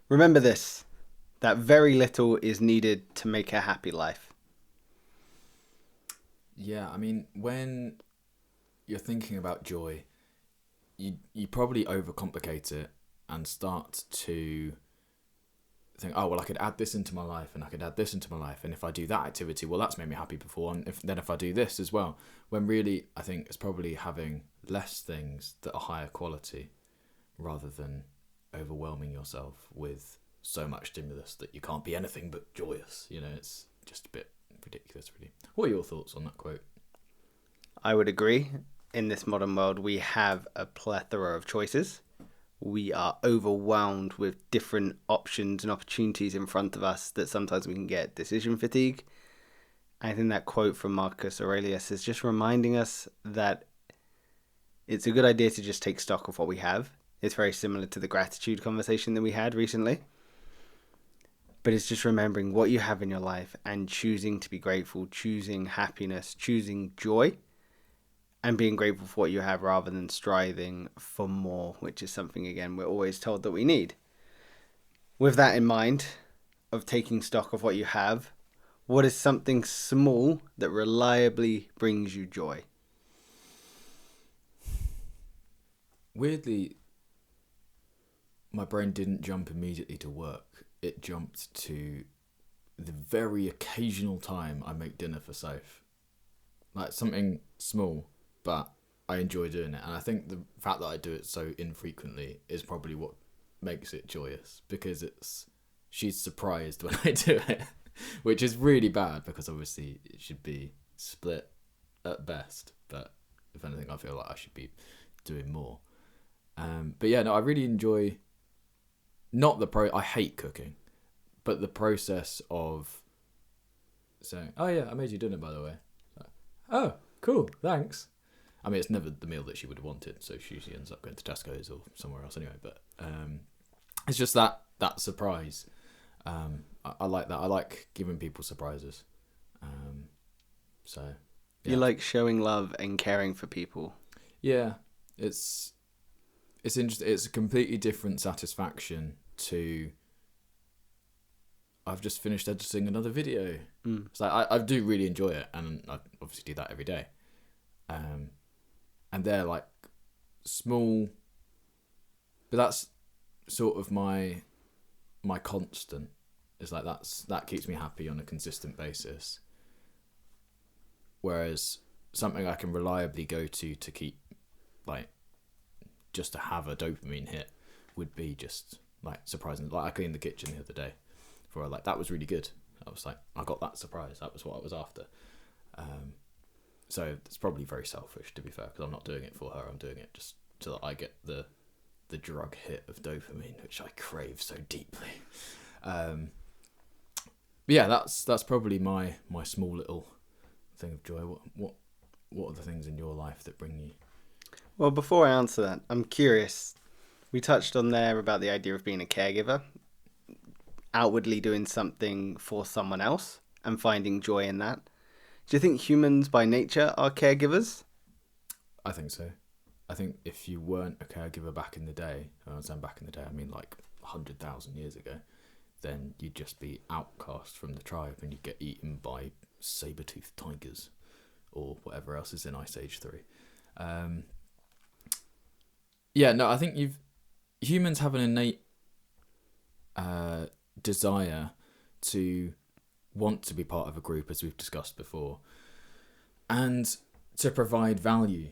Remember this, that very little is needed to make a happy life. Yeah, I mean, when you're thinking about joy, you probably overcomplicate it and start to think, oh well, I could add this into my life, and I could add this into my life, and if I do that activity, well, that's made me happy before, and if I do this as well, when really I think it's probably having less things that are higher quality, rather than overwhelming yourself with so much stimulus that you can't be anything but joyous. You know, it's just a bit ridiculous, really. What are your thoughts on that quote? I would agree. In this modern world, we have a plethora of choices. We are overwhelmed with different options and opportunities in front of us that sometimes we can get decision fatigue. I think that quote from Marcus Aurelius is just reminding us that it's a good idea to just take stock of what we have. It's very similar to the gratitude conversation that we had recently. But it's just remembering what you have in your life and choosing to be grateful, choosing happiness, choosing joy, and being grateful for what you have rather than striving for more, which is something, again, we're always told that we need. With that in mind, of taking stock of what you have, what is something small that reliably brings you joy? Weirdly, my brain didn't jump immediately to work. It jumped to the very occasional time I make dinner for Soph. Like something small, but I enjoy doing it. And I think the fact that I do it so infrequently is probably what makes it joyous, because she's surprised when I do it, which is really bad because obviously it should be split at best. But if anything, I feel like I should be doing more. But yeah, no, I really enjoy not I hate cooking, but the process of saying, "Oh yeah, I made you dinner, by the way." Oh, cool, thanks. I mean, it's never the meal that she would have wanted, so she usually ends up going to Tesco's or somewhere else anyway. But it's just that surprise. I like that. I like giving people surprises. So yeah. You like showing love and caring for people. Yeah, it's interesting. It's a completely different satisfaction to. I've just finished editing another video. So I do really enjoy it, and I obviously do that every day. And they're like small, but that's sort of my constant. It's like that keeps me happy on a consistent basis. Whereas something I can reliably go to keep, like, just to have a dopamine hit would be just like surprising. Like I cleaned the kitchen the other day for her, like that was really good. I was like, I got that surprise. That was what I was after. So it's probably very selfish, to be fair, because I'm not doing it for her. I'm doing it just so that I get the drug hit of dopamine, which I crave so deeply. But yeah, that's probably my small little thing of joy. What are the things in your life that bring you? Well, before I answer that, I'm curious. We touched on there about the idea of being a caregiver, outwardly doing something for someone else and finding joy in that. Do you think humans by nature are caregivers? I think so. I think if you weren't a caregiver back in the day, and I'm saying back in the day, I mean like 100,000 years ago, then you'd just be outcast from the tribe and you'd get eaten by saber-toothed tigers or whatever else is in Ice Age 3. Yeah, no, I think humans have an innate desire to want to be part of a group, as we've discussed before, and to provide value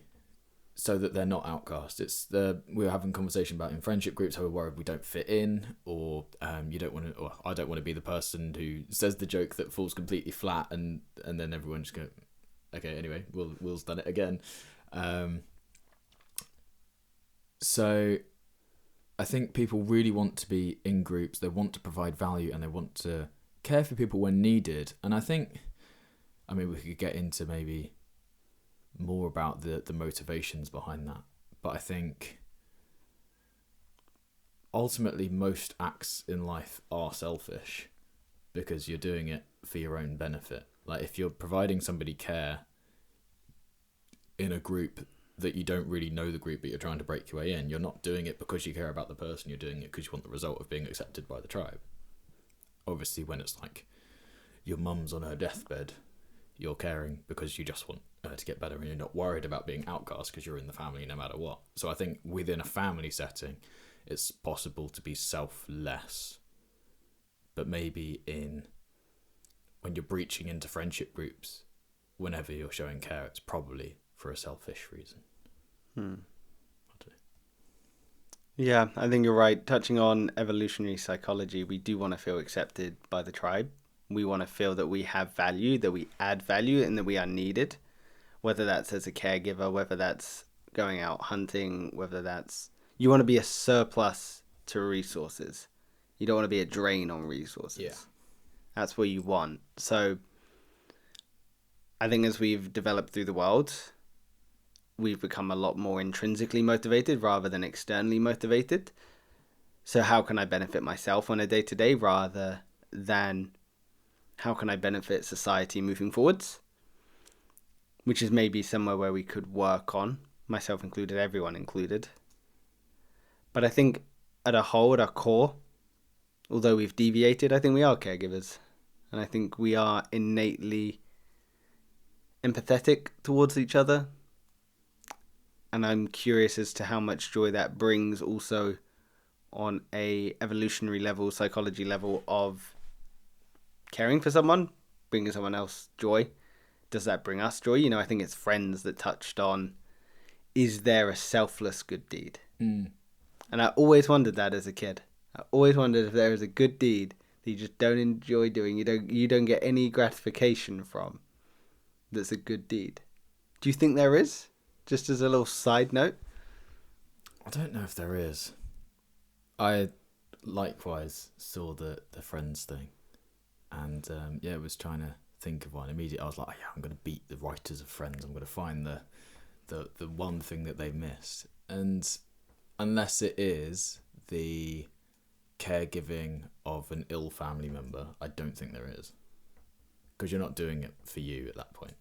so that they're not outcast. We were having a conversation about in friendship groups how we're worried we don't fit in, or you don't want to, or I don't want to be the person who says the joke that falls completely flat, and then everyone just go, okay, anyway, Will's done it again. So I think people really want to be in groups. They want to provide value and they want to care for people when needed. And I think, I mean, we could get into maybe more about the motivations behind that. But I think ultimately most acts in life are selfish because you're doing it for your own benefit. Like if you're providing somebody care in a group that you don't really know the group, but you're trying to break your way in. You're not doing it because you care about the person. You're doing it because you want the result of being accepted by the tribe. Obviously, when it's like your mum's on her deathbed, you're caring because you just want her to get better, and you're not worried about being outcast because you're in the family no matter what. So I think within a family setting, it's possible to be selfless, but maybe when you're breaching into friendship groups, whenever you're showing care, it's probably for a selfish reason. Yeah, I think you're right. Touching on evolutionary psychology, we do want to feel accepted by the tribe. We want to feel that we have value, that we add value, and that we are needed. Whether that's as a caregiver, whether that's going out hunting, whether that's... You want to be a surplus to resources. You don't want to be a drain on resources. Yeah. That's what you want. So I think as we've developed through the world, we've become a lot more intrinsically motivated rather than externally motivated. So how can I benefit myself on a day-to-day rather than how can I benefit society moving forwards? Which is maybe somewhere where we could work on, myself included, everyone included. But I think at a whole, at our core, although we've deviated, I think we are caregivers. And I think we are innately empathetic towards each other. And I'm curious as to how much joy that brings also on a evolutionary level, psychology level of caring for someone, bringing someone else joy. Does that bring us joy? I think it's friends that touched on, is there a selfless good deed? And I always wondered that as a kid. I always wondered if there is a good deed that you just don't enjoy doing, you don't get any gratification from, that's a good deed. Do you think there is? Just as a little side note. I don't know if there is. I likewise saw the Friends thing, and was trying to think of one immediately. I was like, I'm going to beat the writers of Friends. I'm going to find the one thing that they've missed. And unless it is the caregiving of an ill family member, I don't think there is. Because you're not doing it for you at that point.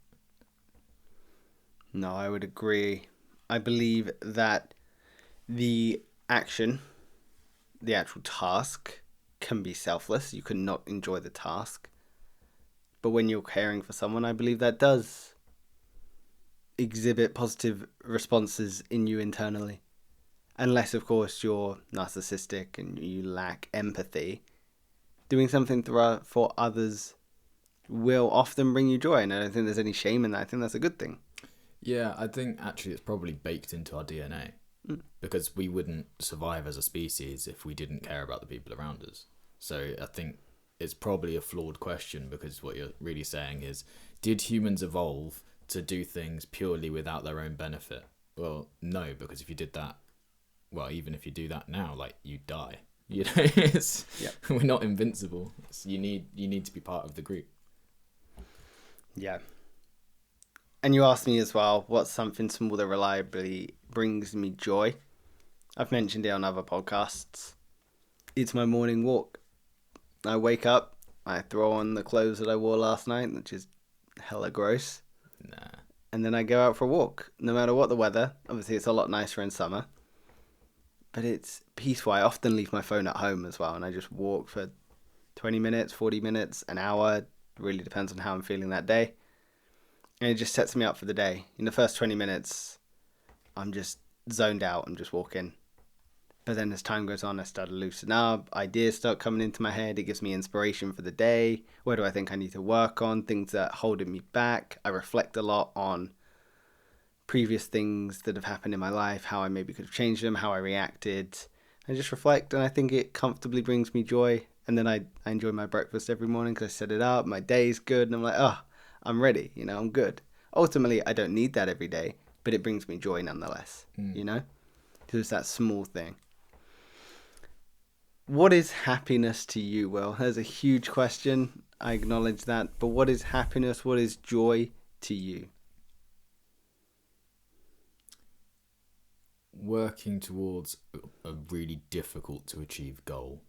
No, I would agree. I believe that the action, the actual task, can be selfless. You can not enjoy the task. But when you're caring for someone, I believe that does exhibit positive responses in you internally. Unless, of course, you're narcissistic and you lack empathy. Doing something for others will often bring you joy. And I don't think there's any shame in that. I think that's a good thing. Yeah, I think actually it's probably baked into our DNA. Because we wouldn't survive as a species if we didn't care about the people around us. So I think it's probably a flawed question, because what you're really saying is, did humans evolve to do things purely without their own benefit? Well, no, because if you did that, well, even if you do that now, like, you die. We're not invincible. You need to be part of the group. Yeah. And you asked me as well, what's something small that reliably brings me joy? I've mentioned it on other podcasts. It's my morning walk. I wake up, I throw on the clothes that I wore last night, which is hella gross. Nah. And then I go out for a walk, no matter what the weather. Obviously, it's a lot nicer in summer. But it's peaceful. I often leave my phone at home as well, and I just walk for 20 minutes, 40 minutes, an hour. It really depends on how I'm feeling that day. And it just sets me up for the day. In the first 20 minutes, I'm just zoned out. I'm just walking. But then as time goes on, I start to loosen up. Ideas start coming into my head. It gives me inspiration for the day. Where do I think I need to work on? Things that are holding me back. I reflect a lot on previous things that have happened in my life, how I maybe could have changed them, how I reacted. I just reflect, and I think it comfortably brings me joy. And then I enjoy my breakfast every morning because I set it up. My day's good, and I'm like, I'm ready. I'm good. Ultimately, I don't need that every day, but it brings me joy nonetheless. Because it's that small thing. What is happiness to you, Will? There's a huge question. I acknowledge that. But what is happiness? What is joy to you? Working towards a really difficult to achieve goal.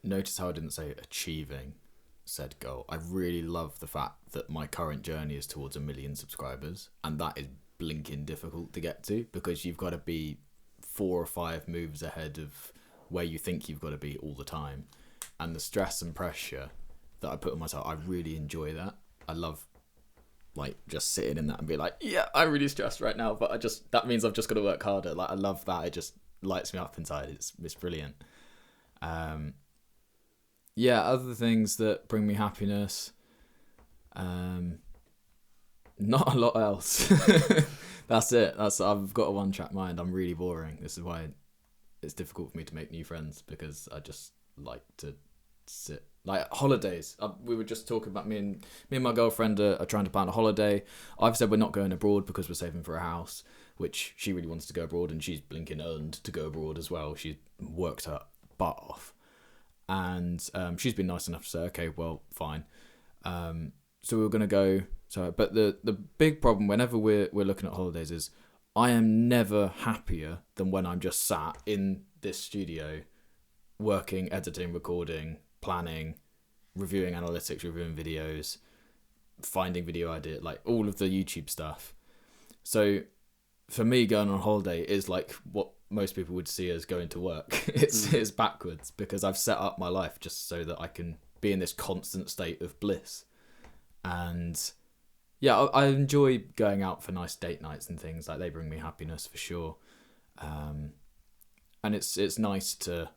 Notice how I didn't say achieving. said goal. I really love the fact that my current journey is towards 1 million subscribers, and that is blinking difficult to get to because you've got to be 4 or 5 moves ahead of where you think you've got to be all the time. And the stress and pressure that I put on myself, I really enjoy that. I love like just sitting in that and be like, yeah, I'm really stressed right now, but that means I've just got to work harder. Like, I love that. It just lights me up inside. It's brilliant. Yeah, other things that bring me happiness, not a lot else. That's it. I've got a one-track mind. I'm really boring. This is why it's difficult for me to make new friends, because I just like to sit. Like holidays. We were just talking about me and my girlfriend are trying to plan a holiday. I've said we're not going abroad because we're saving for a house, which she really wants to go abroad, and she's blinking earned to go abroad as well. She's worked her butt off. And she's been nice enough to say, okay, well, fine. So we were going to go. But the big problem whenever we're looking at holidays is I am never happier than when I'm just sat in this studio working, editing, recording, planning, reviewing analytics, reviewing videos, finding video idea, like all of the YouTube stuff. So for me, going on holiday is like what most people would see as going to work. It's backwards, because I've set up my life just so that I can be in this constant state of bliss. And yeah, I enjoy going out for nice date nights and things. Like, they bring me happiness for sure. And it's nice to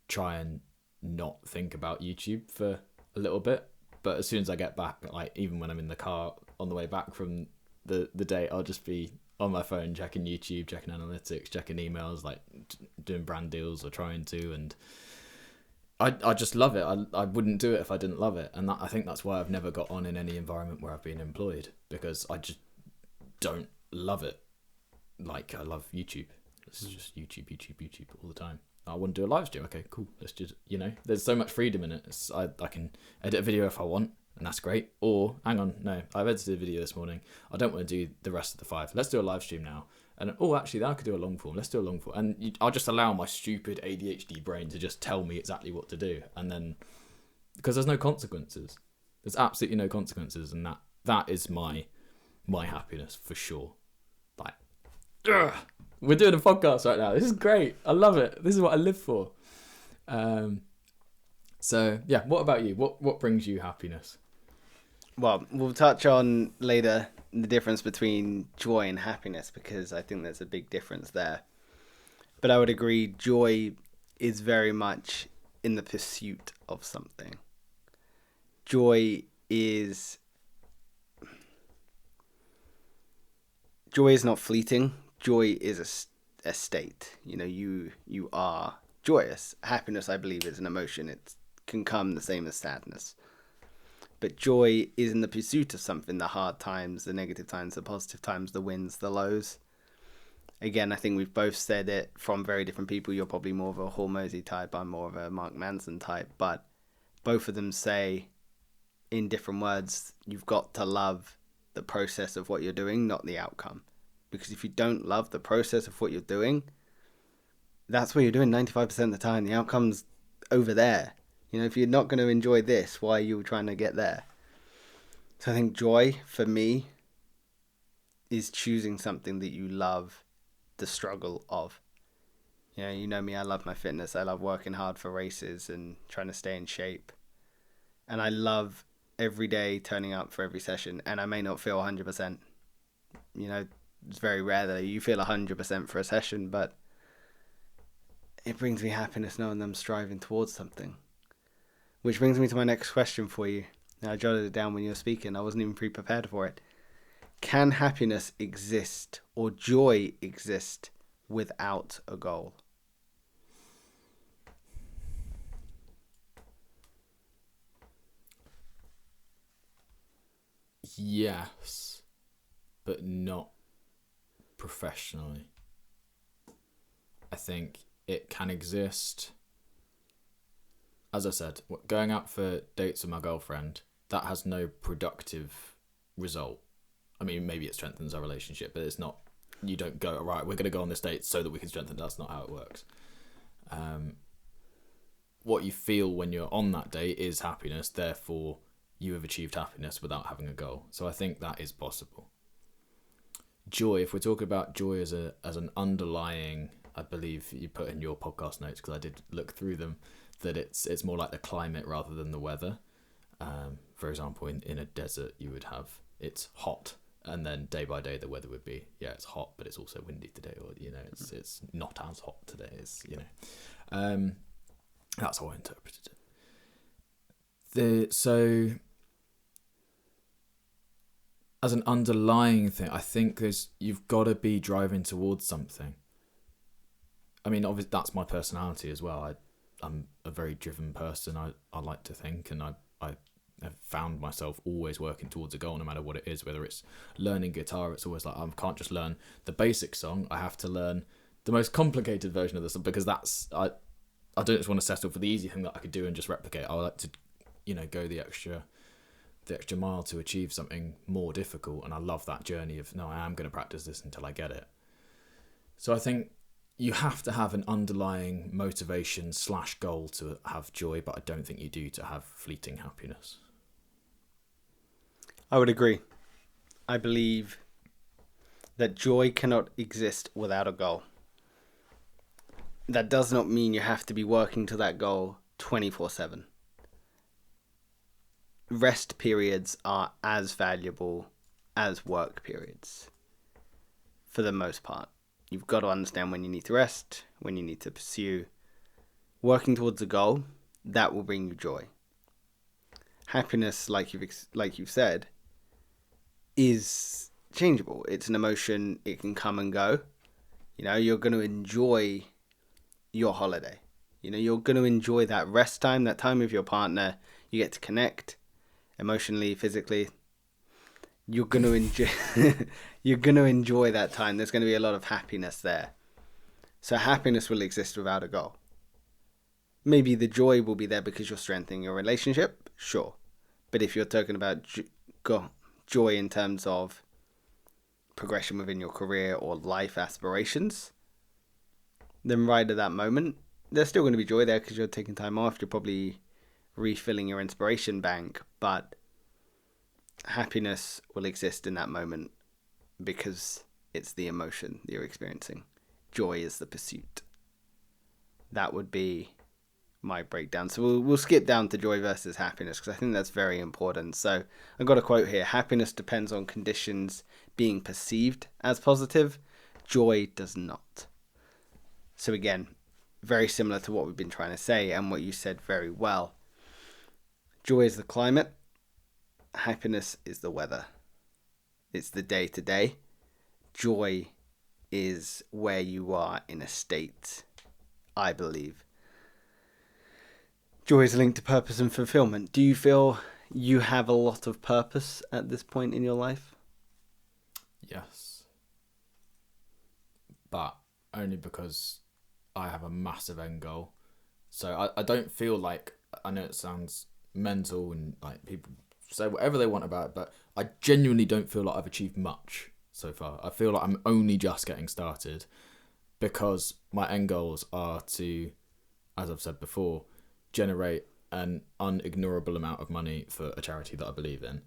try and not think about YouTube for a little bit. But as soon as I get back, like even when I'm in the car on the way back from the date, I'll just be on my phone checking YouTube, checking analytics, checking emails, like doing brand deals or trying to. And I just love it. I wouldn't do it if I didn't love it. And I think that's why I've never got on in any environment where I've been employed, because I just don't love it. Like, I love YouTube. It's just YouTube all the time. I want to do a live stream. Okay, cool. Let's just, there's so much freedom in it. I can edit a video if I want, and that's great. Or, hang on, no, I've edited a video this morning. I don't want to do the rest of the 5. Let's do a live stream now. And, actually, I could do a long form. Let's do a long form. And I'll just allow my stupid ADHD brain to just tell me exactly what to do. And then, because there's no consequences. There's absolutely no consequences. And that is my happiness for sure. Like, ugh, we're doing a podcast right now. This is great. I love it. This is what I live for. So, yeah, what about you? What brings you happiness? Well, we'll touch on later the difference between joy and happiness, because I think there's a big difference there. But I would agree, joy is very much in the pursuit of something. Joy is not fleeting. Joy is a state. You are joyous. Happiness, I believe, is an emotion. It can come the same as sadness. But joy is in the pursuit of something, the hard times, the negative times, the positive times, the wins, the lows. Again, I think we've both said it from very different people. You're probably more of a Hormozy type. I'm more of a Mark Manson type. But both of them say in different words, you've got to love the process of what you're doing, not the outcome. Because if you don't love the process of what you're doing, that's what you're doing 95% of the time. The outcome's over there. If you're not going to enjoy this, why are you trying to get there? So I think joy, for me, is choosing something that you love the struggle of. You know me, I love my fitness. I love working hard for races and trying to stay in shape. And I love every day turning up for every session. And I may not feel 100%. It's very rare that you feel 100% for a session, but it brings me happiness knowing I'm striving towards something. Which brings me to my next question for you. Now, I jotted it down when you were speaking. I wasn't even pre-prepared for it. Can happiness exist, or joy exist, without a goal? Yes, but not professionally. I think it can exist. As I said, going out for dates with my girlfriend, that has no productive result. I mean, maybe it strengthens our relationship, but it's not. You don't go, right, we're going to go on this date so that we can strengthen. That's not how it works. what you feel when you're on that day is happiness. Therefore, you have achieved happiness without having a goal. So I think that is possible. Joy, if we're talking about joy as an underlying, I believe you put in your podcast notes, because I did look through them, that it's more like the climate rather than the weather. For example, in a desert, you would have, it's hot, and then day by day the weather would be, yeah, it's hot, but it's also windy today, or it's not as hot today. It's that's how I interpreted it. So as an underlying thing, I think you've got to be driving towards something. I mean, obviously that's my personality as well. I'm a very driven person. I like to think, and I have found myself always working towards a goal, no matter what it is. Whether it's learning guitar, it's always like I can't just learn the basic song. I have to learn the most complicated version of the song, because I don't just want to settle for the easy thing that I could do and just replicate. I like to, go the extra mile to achieve something more difficult, and I love that journey of, no, I am going to practice this until I get it. So I think you have to have an underlying motivation / goal to have joy, but I don't think you do to have fleeting happiness. I would agree. I believe that joy cannot exist without a goal. That does not mean you have to be working to that goal 24/7. Rest periods are as valuable as work periods, for the most part. You've got to understand when you need to rest, when you need to pursue. Working towards a goal, that will bring you joy. Happiness, like you've said, is changeable. It's an emotion. It can come and go. You're going to enjoy your holiday. You're going to enjoy that rest time, that time with your partner. You get to connect emotionally, physically. You're going to enjoy enjoy that time. There's going to be a lot of happiness there. So happiness will exist without a goal. Maybe the joy will be there because you're strengthening your relationship, sure. But if you're talking about joy in terms of progression within your career or life aspirations, then right at that moment, there's still going to be joy there because you're taking time off. You're probably refilling your inspiration bank, but happiness will exist in that moment because it's the emotion that you're experiencing. Joy is the pursuit. That would be my breakdown. So we'll skip down to joy versus happiness, because I think that's very important. So I've got a quote here. Happiness depends on conditions being perceived as positive. Joy does not. So again, very similar to what we've been trying to say and what you said very well. Joy is the climate. Happiness is the weather. It's the day-to-day. Joy is where you are in a state, I believe. Joy is linked to purpose and fulfillment. Do you feel you have a lot of purpose at this point in your life? Yes. But only because I have a massive end goal. So I don't feel like, I know it sounds mental and like people say whatever they want about it, but I genuinely don't feel like I've achieved much so far. I feel like I'm only just getting started, because my end goals are to, as I've said before, generate an unignorable amount of money for a charity that I believe in.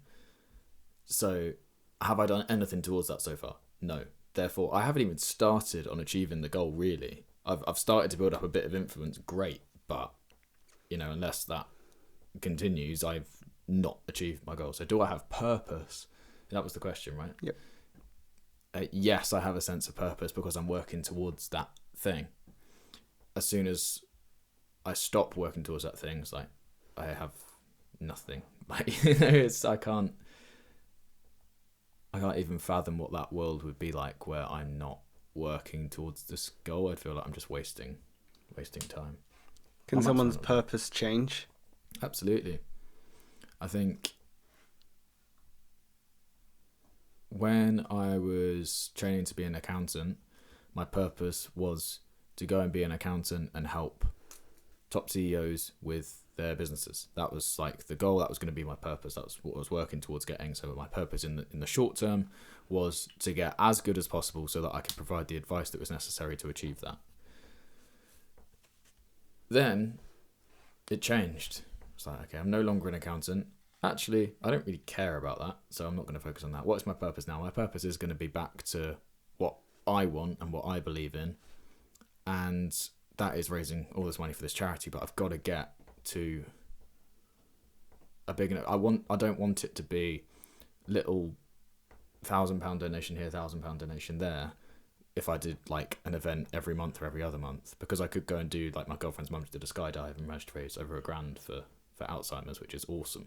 So have I done anything towards that so far? No. Therefore, I haven't even started on achieving the goal, really. I've started to build up a bit of influence, great, but unless that continues, I've not achieved my goal. So do I have purpose? That was the question, right? Yep. Yes, I have a sense of purpose because I'm working towards that thing. As soon as I stop working towards that thing, it's like I have nothing. I can't even fathom what that world would be like where I'm not working towards this goal. I'd feel like I'm just wasting time. Can someone's purpose change? Absolutely. I think when I was training to be an accountant, my purpose was to go and be an accountant and help top CEOs with their businesses. That was like the goal. That was going to be my purpose. That was what I was working towards getting. So my purpose in the short term was to get as good as possible so that I could provide the advice that was necessary to achieve that. Then it changed. It's like, okay, I'm no longer an accountant. Actually, I don't really care about that, so I'm not going to focus on that. What's my purpose now? My purpose is going to be back to what I want and what I believe in, and that is raising all this money for this charity. But I've got to get to a big enough. I don't want it to be little £1,000 donation here, £1,000 donation there. If I did like an event every month or every other month, because I could go and do, like, my girlfriend's mum did a skydive and managed to raise over £1,000 for Alzheimer's, which is awesome.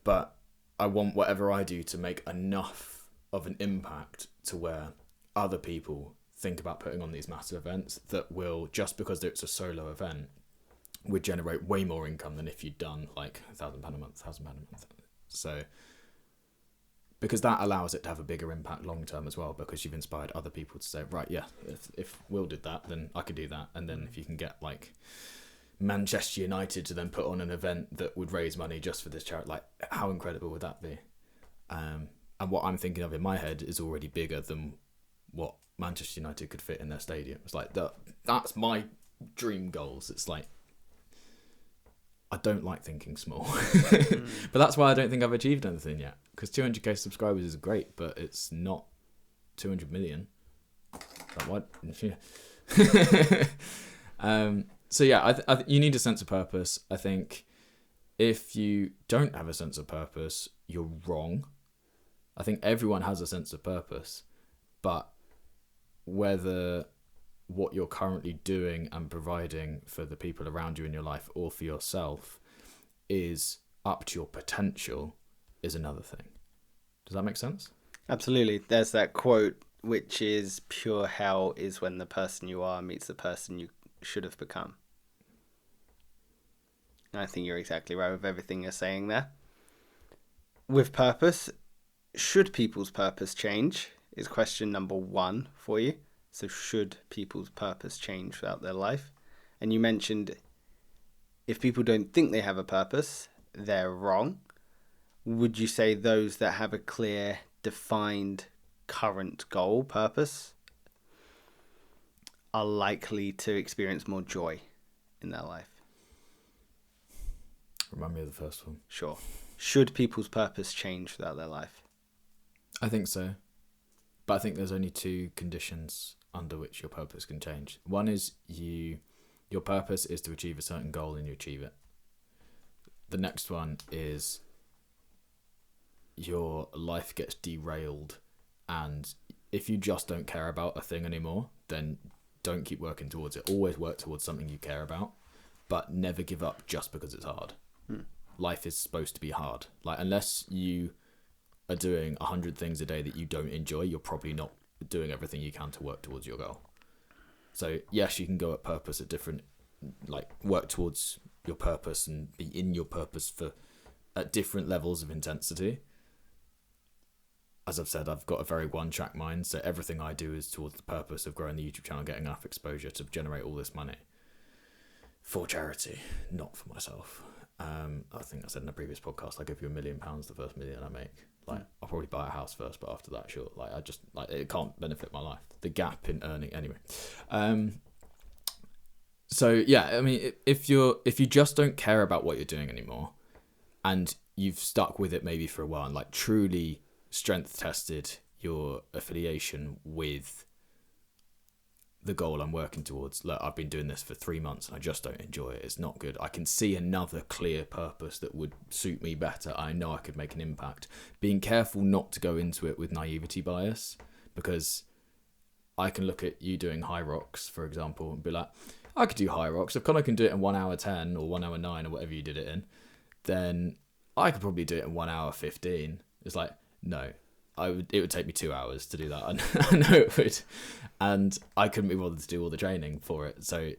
But I want whatever I do to make enough of an impact to where other people think about putting on these massive events that will, just because it's a solo event, would generate way more income than if you'd done like £1,000 a month, £1,000 a month. So, because that allows it to have a bigger impact long term as well, because you've inspired other people to say, right, yeah, if Will did that, then I could do that. And then if you can get like Manchester United to then put on an event that would raise money just for this charity, like, how incredible would that be? And what I'm thinking of in my head is already bigger than what Manchester United could fit in their stadium. It's like that's my dream goals. It's like, I don't like thinking small, but that's why I don't think I've achieved anything yet. Because 200k subscribers is great, but it's not 200 million. Like, what? So yeah, you need a sense of purpose. I think if you don't have a sense of purpose, you're wrong. I think everyone has a sense of purpose, but whether what you're currently doing and providing for the people around you in your life or for yourself is up to your potential is another thing. Does that make sense? Absolutely. There's that quote, which is, pure hell is when the person you are meets the person you should have become. And I think you're exactly right with everything you're saying there. With purpose, should people's purpose change is question number 1 for you. So should people's purpose change throughout their life? And you mentioned if people don't think they have a purpose, they're wrong. Would you say those that have a clear, defined, current goal, purpose, are likely to experience more joy in their life? Remind me of the first one. Sure. Should people's purpose change throughout their life? I think so. But I think there's only 2 conditions under which your purpose can change. One is your purpose is to achieve a certain goal and you achieve it. The next one is your life gets derailed, and if you just don't care about a thing anymore, then don't keep working towards it. Always work towards something you care about, but never give up just because it's hard. Life is supposed to be hard. Like, unless you are doing 100 things a day that you don't enjoy, you're probably not doing everything you can to work towards your goal. So yes, you can go at purpose at different, like, work towards your purpose and be in your purpose at different levels of intensity. As I've said, I've got a very one-track mind, so everything I do is towards the purpose of growing the YouTube channel, getting enough exposure to generate all this money for charity, not for myself. I think I said in a previous podcast, I give you £1 million the first million I make. Like, I'll probably buy a house first, but after that, sure. Like, I just, like, it can't benefit my life. The gap in earning, anyway. So yeah, I mean, if you just don't care about what you're doing anymore, and you've stuck with it maybe for a while, and like truly strength tested your affiliation with the goal I'm working towards. Look, I've been doing this for 3 months and I just don't enjoy it. It's not good. I can see another clear purpose that would suit me better. I know I could make an impact. Being careful not to go into it with naivety bias, because I can look at you doing high rocks, for example, and be like, I could do high rocks. If I can do it in 1 hour 10 or 1 hour 9 or whatever you did it in, then I could probably do it in 1 hour 15. It's like, no, it would take me 2 hours to do that. I know it would. And I couldn't be bothered to do all the training for it. So,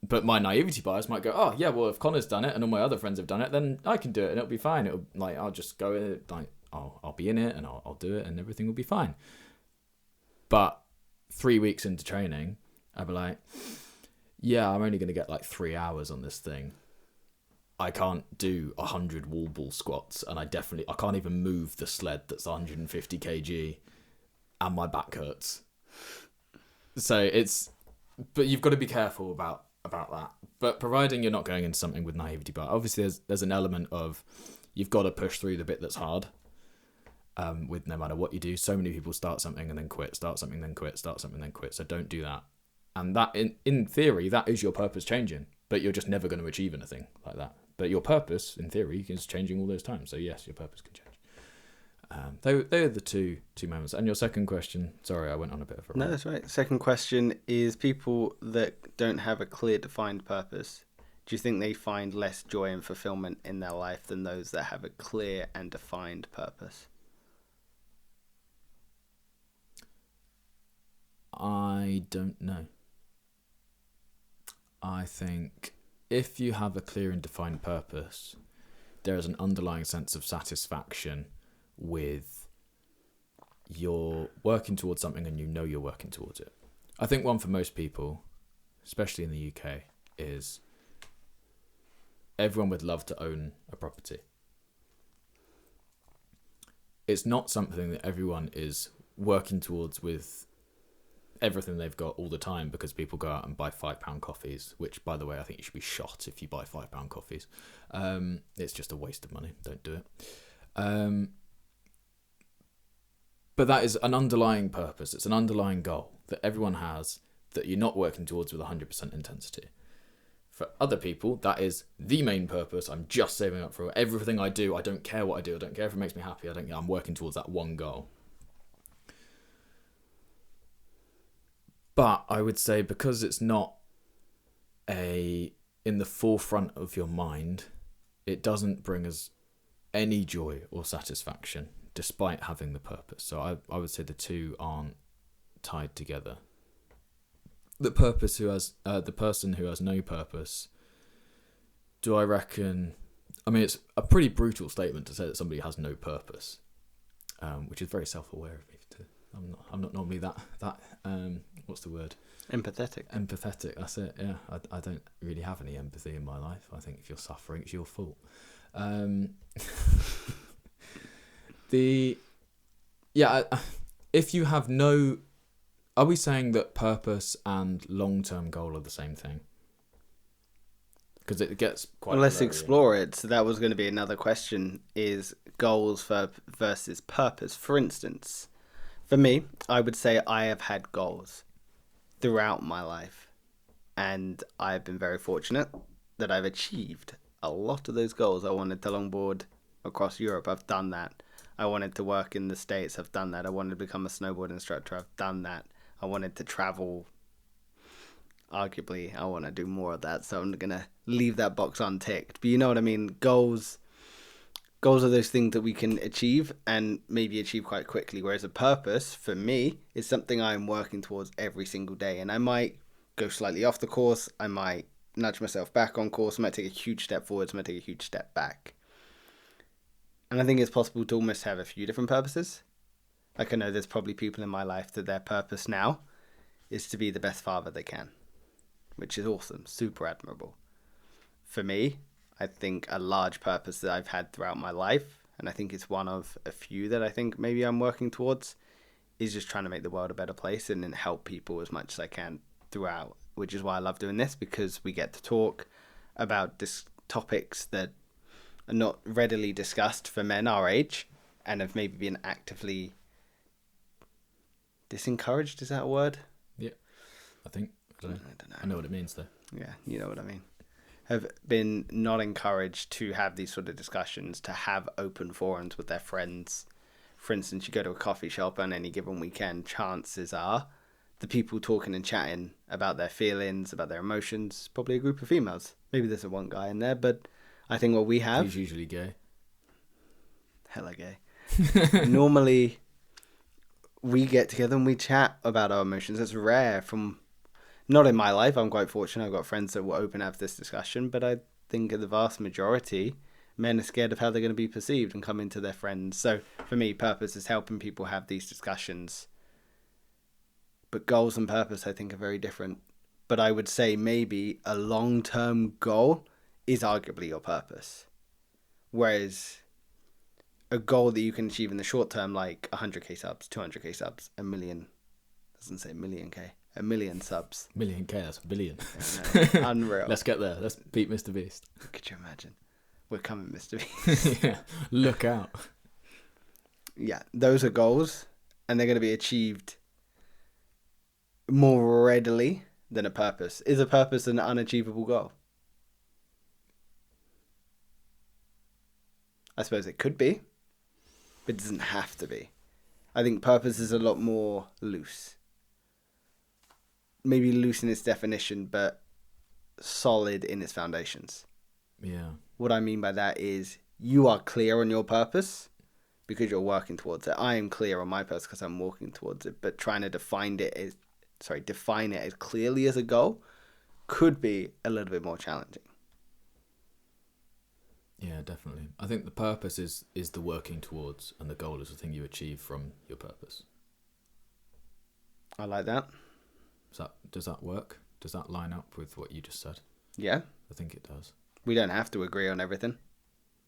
but my naivety bias might go, oh yeah, well, if Connor's done it and all my other friends have done it, then I can do it and it'll be fine. It'll, like, I'll just go in it, like, I'll be in it and I'll do it and everything will be fine. But 3 weeks into training, I'll be like, yeah, I'm only going to get like 3 hours on this thing. I can't do 100 wall ball squats, and I can't even move the sled that's 150 kg, and my back hurts. So but you've got to be careful about that. But providing you're not going into something with naivety, but obviously there's an element of you've got to push through the bit that's hard. With no matter what you do, so many people start something and then quit, start something then quit, start something then quit. So don't do that. And that, in theory, that is your purpose changing, but you're just never going to achieve anything like that. But your purpose, in theory, is changing all those times. So yes, your purpose can change. They are the two moments. And your second question, sorry, I went on a bit of a rant. No, that's right. Second question is people that don't have a clear defined purpose, do you think they find less joy and fulfillment in their life than those that have a clear and defined purpose? I don't know. I think if you have a clear and defined purpose, there is an underlying sense of satisfaction with you're working towards something and you know you're working towards it. I think one for most people, especially in the UK, is everyone would love to own a property. It's not something that everyone is working towards with everything they've got all the time, because people go out and buy £5 coffees, which, by the way, I think you should be shot if you buy £5 coffees. It's just a waste of money. Don't do it. But that is an underlying purpose. It's an underlying goal that everyone has that you're not working towards with 100% intensity. For other people, that is the main purpose. I'm just saving up for everything I do. I don't care what I do. I don't care if it makes me happy. I'm working towards that one goal. But I would say because it's not in the forefront of your mind, it doesn't bring us any joy or satisfaction despite having the purpose. So I would say the two aren't tied together. The person who has no purpose, do I reckon... I mean, it's a pretty brutal statement to say that somebody has no purpose, which is very self-aware of me too. I'm not normally that what's the word? Empathetic, that's it. Yeah, I don't really have any empathy in my life. I think if you're suffering, it's your fault. If you have no... Are we saying that purpose and long-term goal are the same thing? Because it gets quite... Well, let's explore it. So that was going to be another question, is goals versus purpose. For instance, for me, I would say I have had goals throughout my life, and I've been very fortunate that I've achieved a lot of those goals. I wanted to longboard across Europe. I've done that. I wanted to work in the States. I've done that. I wanted to become a snowboard instructor. I've done that. I wanted to travel. Arguably, I want to do more of that, so I'm going to leave that box unticked. But you know what I mean? Goals are those things that we can achieve and maybe achieve quite quickly, whereas a purpose, for me, is something I'm working towards every single day. And I might go slightly off the course. I might nudge myself back on course. I might take a huge step forwards. I might take a huge step back. And I think it's possible to almost have a few different purposes. Like, I know there's probably people in my life that their purpose now is to be the best father they can, which is awesome, super admirable. For me, I think a large purpose that I've had throughout my life, and I think it's one of a few that I think maybe I'm working towards, is just trying to make the world a better place and then help people as much as I can throughout, which is why I love doing this, because we get to talk about topics that are not readily discussed for men our age and have maybe been actively disencouraged. Is that a word? Yeah, I think. I don't know. I know what it means though. Yeah, you know what I mean. Have been not encouraged to have these sort of discussions, to have open forums with their friends. For instance, you go to a coffee shop on any given weekend, chances are the people talking and chatting about their feelings, about their emotions, probably a group of females. Maybe there's one guy in there, but I think what we have... He's usually gay. Hella gay. Normally, we get together and we chat about our emotions. That's rare from... Not in my life. I'm quite fortunate. I've got friends that will open up this discussion, but I think in the vast majority, men are scared of how they're going to be perceived and come into their friends. So for me, purpose is helping people have these discussions. But goals and purpose, I think, are very different. But I would say maybe a long-term goal is arguably your purpose. Whereas a goal that you can achieve in the short term, like 100k subs, 200k subs, a million, doesn't say million K, 1 million subs. Million K, that's a billion. Unreal. Let's get there. Let's beat Mr. Beast. Could you imagine? We're coming, Mr. Beast. Yeah, look out. Yeah, those are goals, and they're going to be achieved more readily than a purpose. Is a purpose an unachievable goal? I suppose it could be, but it doesn't have to be. I think purpose is a lot more loose. Maybe loose in its definition, but solid in its foundations. Yeah. What I mean by that is you are clear on your purpose because you're working towards it. I am clear on my purpose because I'm walking towards it, but trying to define it as clearly as a goal could be a little bit more challenging. Yeah, definitely. I think the purpose is the working towards, and the goal is the thing you achieve from your purpose. I like that. Does that work? Does that line up with what you just said? Yeah. I think it does. We don't have to agree on everything.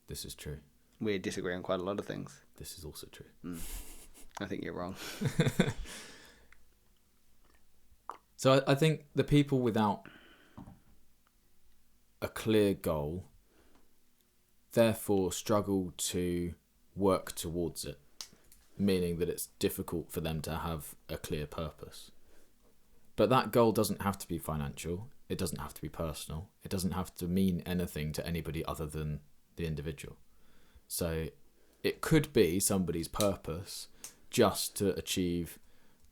This is true. We disagree on quite a lot of things. This is also true. I think you're wrong. So I think the people without a clear goal therefore struggle to work towards it, meaning that it's difficult for them to have a clear purpose. But that goal doesn't have to be financial. It doesn't have to be personal. It doesn't have to mean anything to anybody other than the individual. So it could be somebody's purpose just to achieve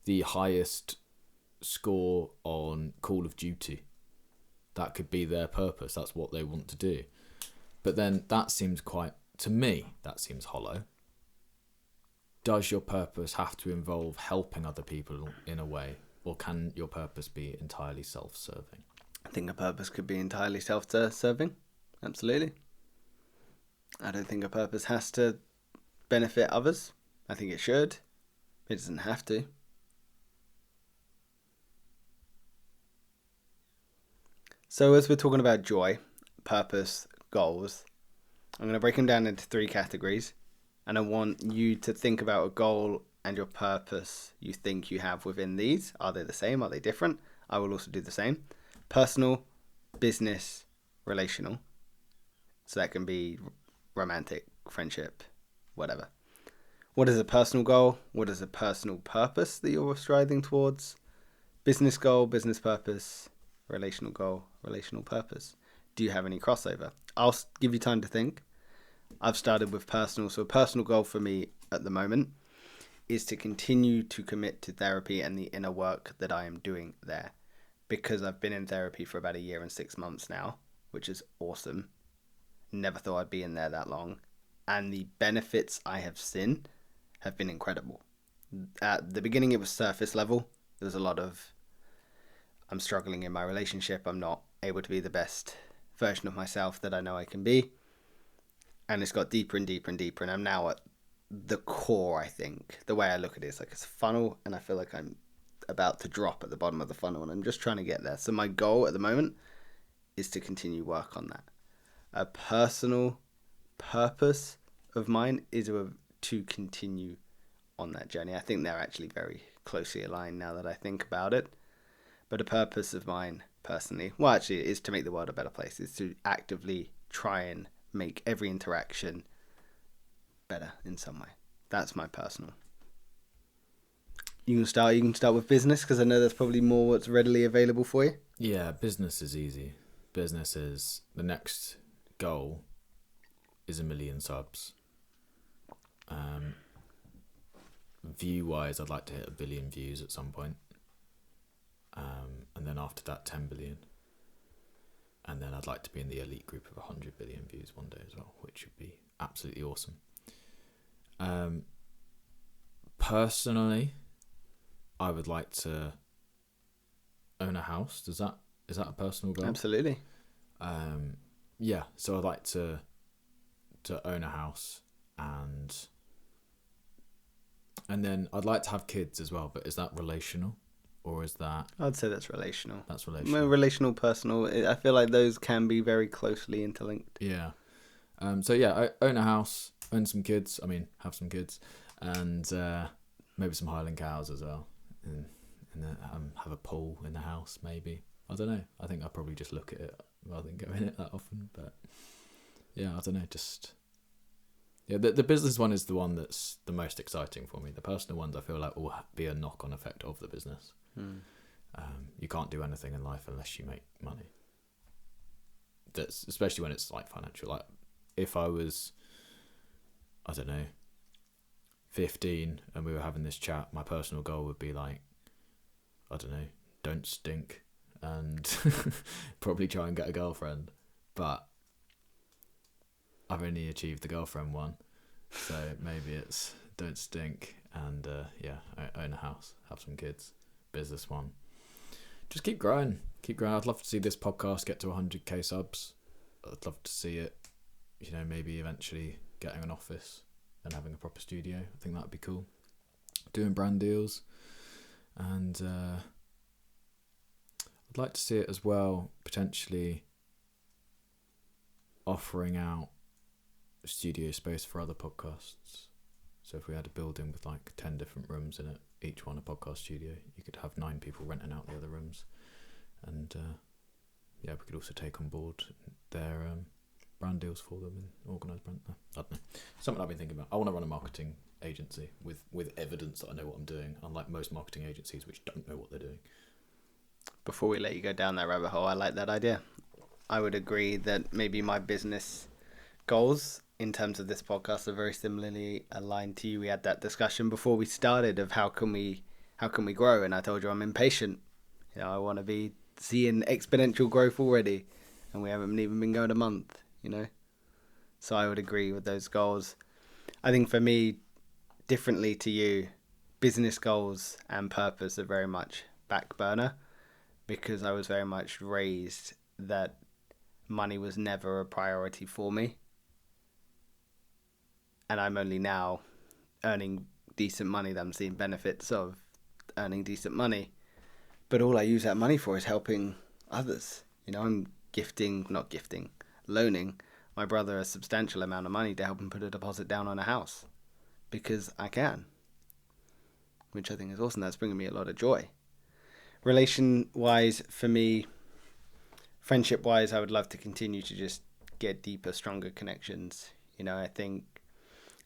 the highest score on Call of Duty. That could be their purpose. That's what they want to do. But then that seems to me, that seems hollow. Does your purpose have to involve helping other people in a way? Or can your purpose be entirely self-serving? I think a purpose could be entirely self-serving. Absolutely. I don't think a purpose has to benefit others. I think it should. It doesn't have to. So as we're talking about joy, purpose, goals, I'm going to break them down into 3 categories. And I want you to think about a goal and your purpose you think you have within these. Are they the same? Are they different? I will also do the same. Personal, business, relational. So that can be romantic, friendship, whatever. What is a personal goal? What is a personal purpose that you're striving towards? Business goal, business purpose, relational goal, relational purpose. Do you have any crossover? I'll give you time to think. I've started with personal. So a personal goal for me at the moment is to continue to commit to therapy and the inner work that I am doing there. Because I've been in therapy for about 1 year and 6 months now, which is awesome. Never thought I'd be in there that long. And the benefits I have seen have been incredible. At the beginning, it was surface level. There was a lot of, I'm struggling in my relationship. I'm not able to be the best version of myself that I know I can be. And it's got deeper and deeper and deeper. And I'm now at the core, I think. The way I look at it is like it's a funnel, and I feel like I'm about to drop at the bottom of the funnel, and I'm just trying to get there. So my goal at the moment is to continue work on that. A personal purpose of mine is to continue on that journey. I think they're actually very closely aligned now that I think about it. But a purpose of mine personally, well, actually, it is to make the world a better place. It's to actively try and make every interaction better in some way. That's my personal. You can start with business, because I know that's probably more what's readily available for you. Yeah, business is easy. Business is the next goal is 1 million subs. View wise, I'd like to hit 1 billion views at some point. And then after that, 10 billion. And then I'd like to be in the elite group of 100 billion views one day as well, which would be absolutely awesome. Personally, I would like to own a house. Is that a personal goal? Absolutely. Yeah, so I'd like to own a house, and then I'd like to have kids as well. But is that relational, or is that? I'd say that's relational. That's relational. Relational, personal. I feel like those can be very closely interlinked. Yeah. So yeah, I own a house, own some kids. I mean, have some kids, and maybe some Highland cows as well in and then have a pool in the house, maybe. I don't know. I think I'll probably just look at it rather than go in it that often. But yeah, I don't know. The business one is the one that's the most exciting for me. The personal ones I feel like will be a knock-on effect of the business. You can't do anything in life unless you make money. That's especially when it's like financial. Like if I was, I don't know, 15 and we were having this chat, my personal goal would be like, I don't know, don't stink and probably try and get a girlfriend. But I've only achieved the girlfriend one, so maybe it's don't stink and own a house, have some kids. Business one, just keep growing. I'd love to see this podcast get to 100k subs. I'd love to see it, maybe eventually getting an office and having a proper studio. I think that'd be cool. Doing brand deals, and I'd like to see it as well, potentially offering out studio space for other podcasts. So if we had a building with like 10 different rooms in it, each one a podcast studio, you could have 9 people renting out the other rooms. And we could also take on board their brand deals for them and organise brand. I don't know. Something I've been thinking about. I want to run a marketing agency with evidence that I know what I'm doing, unlike most marketing agencies which don't know what they're doing. Before we let you go down that rabbit hole, I like that idea. I would agree that maybe my business goals in terms of this podcast are very similarly aligned to you. We had that discussion before we started of how can we grow, and I told you I'm impatient. I want to be seeing exponential growth already, and we haven't even been going a month. So I would agree with those goals. I think for me, differently to you, business goals and purpose are very much back burner, because I was very much raised that money was never a priority for me. And I'm only now earning decent money that I'm seeing benefits of earning decent money. But all I use that money for is helping others. I'm loaning my brother a substantial amount of money to help him put a deposit down on a house because I can, which I think is awesome. That's bringing me a lot of joy. Relation-wise, for me, friendship-wise, I would love to continue to just get deeper, stronger connections. I think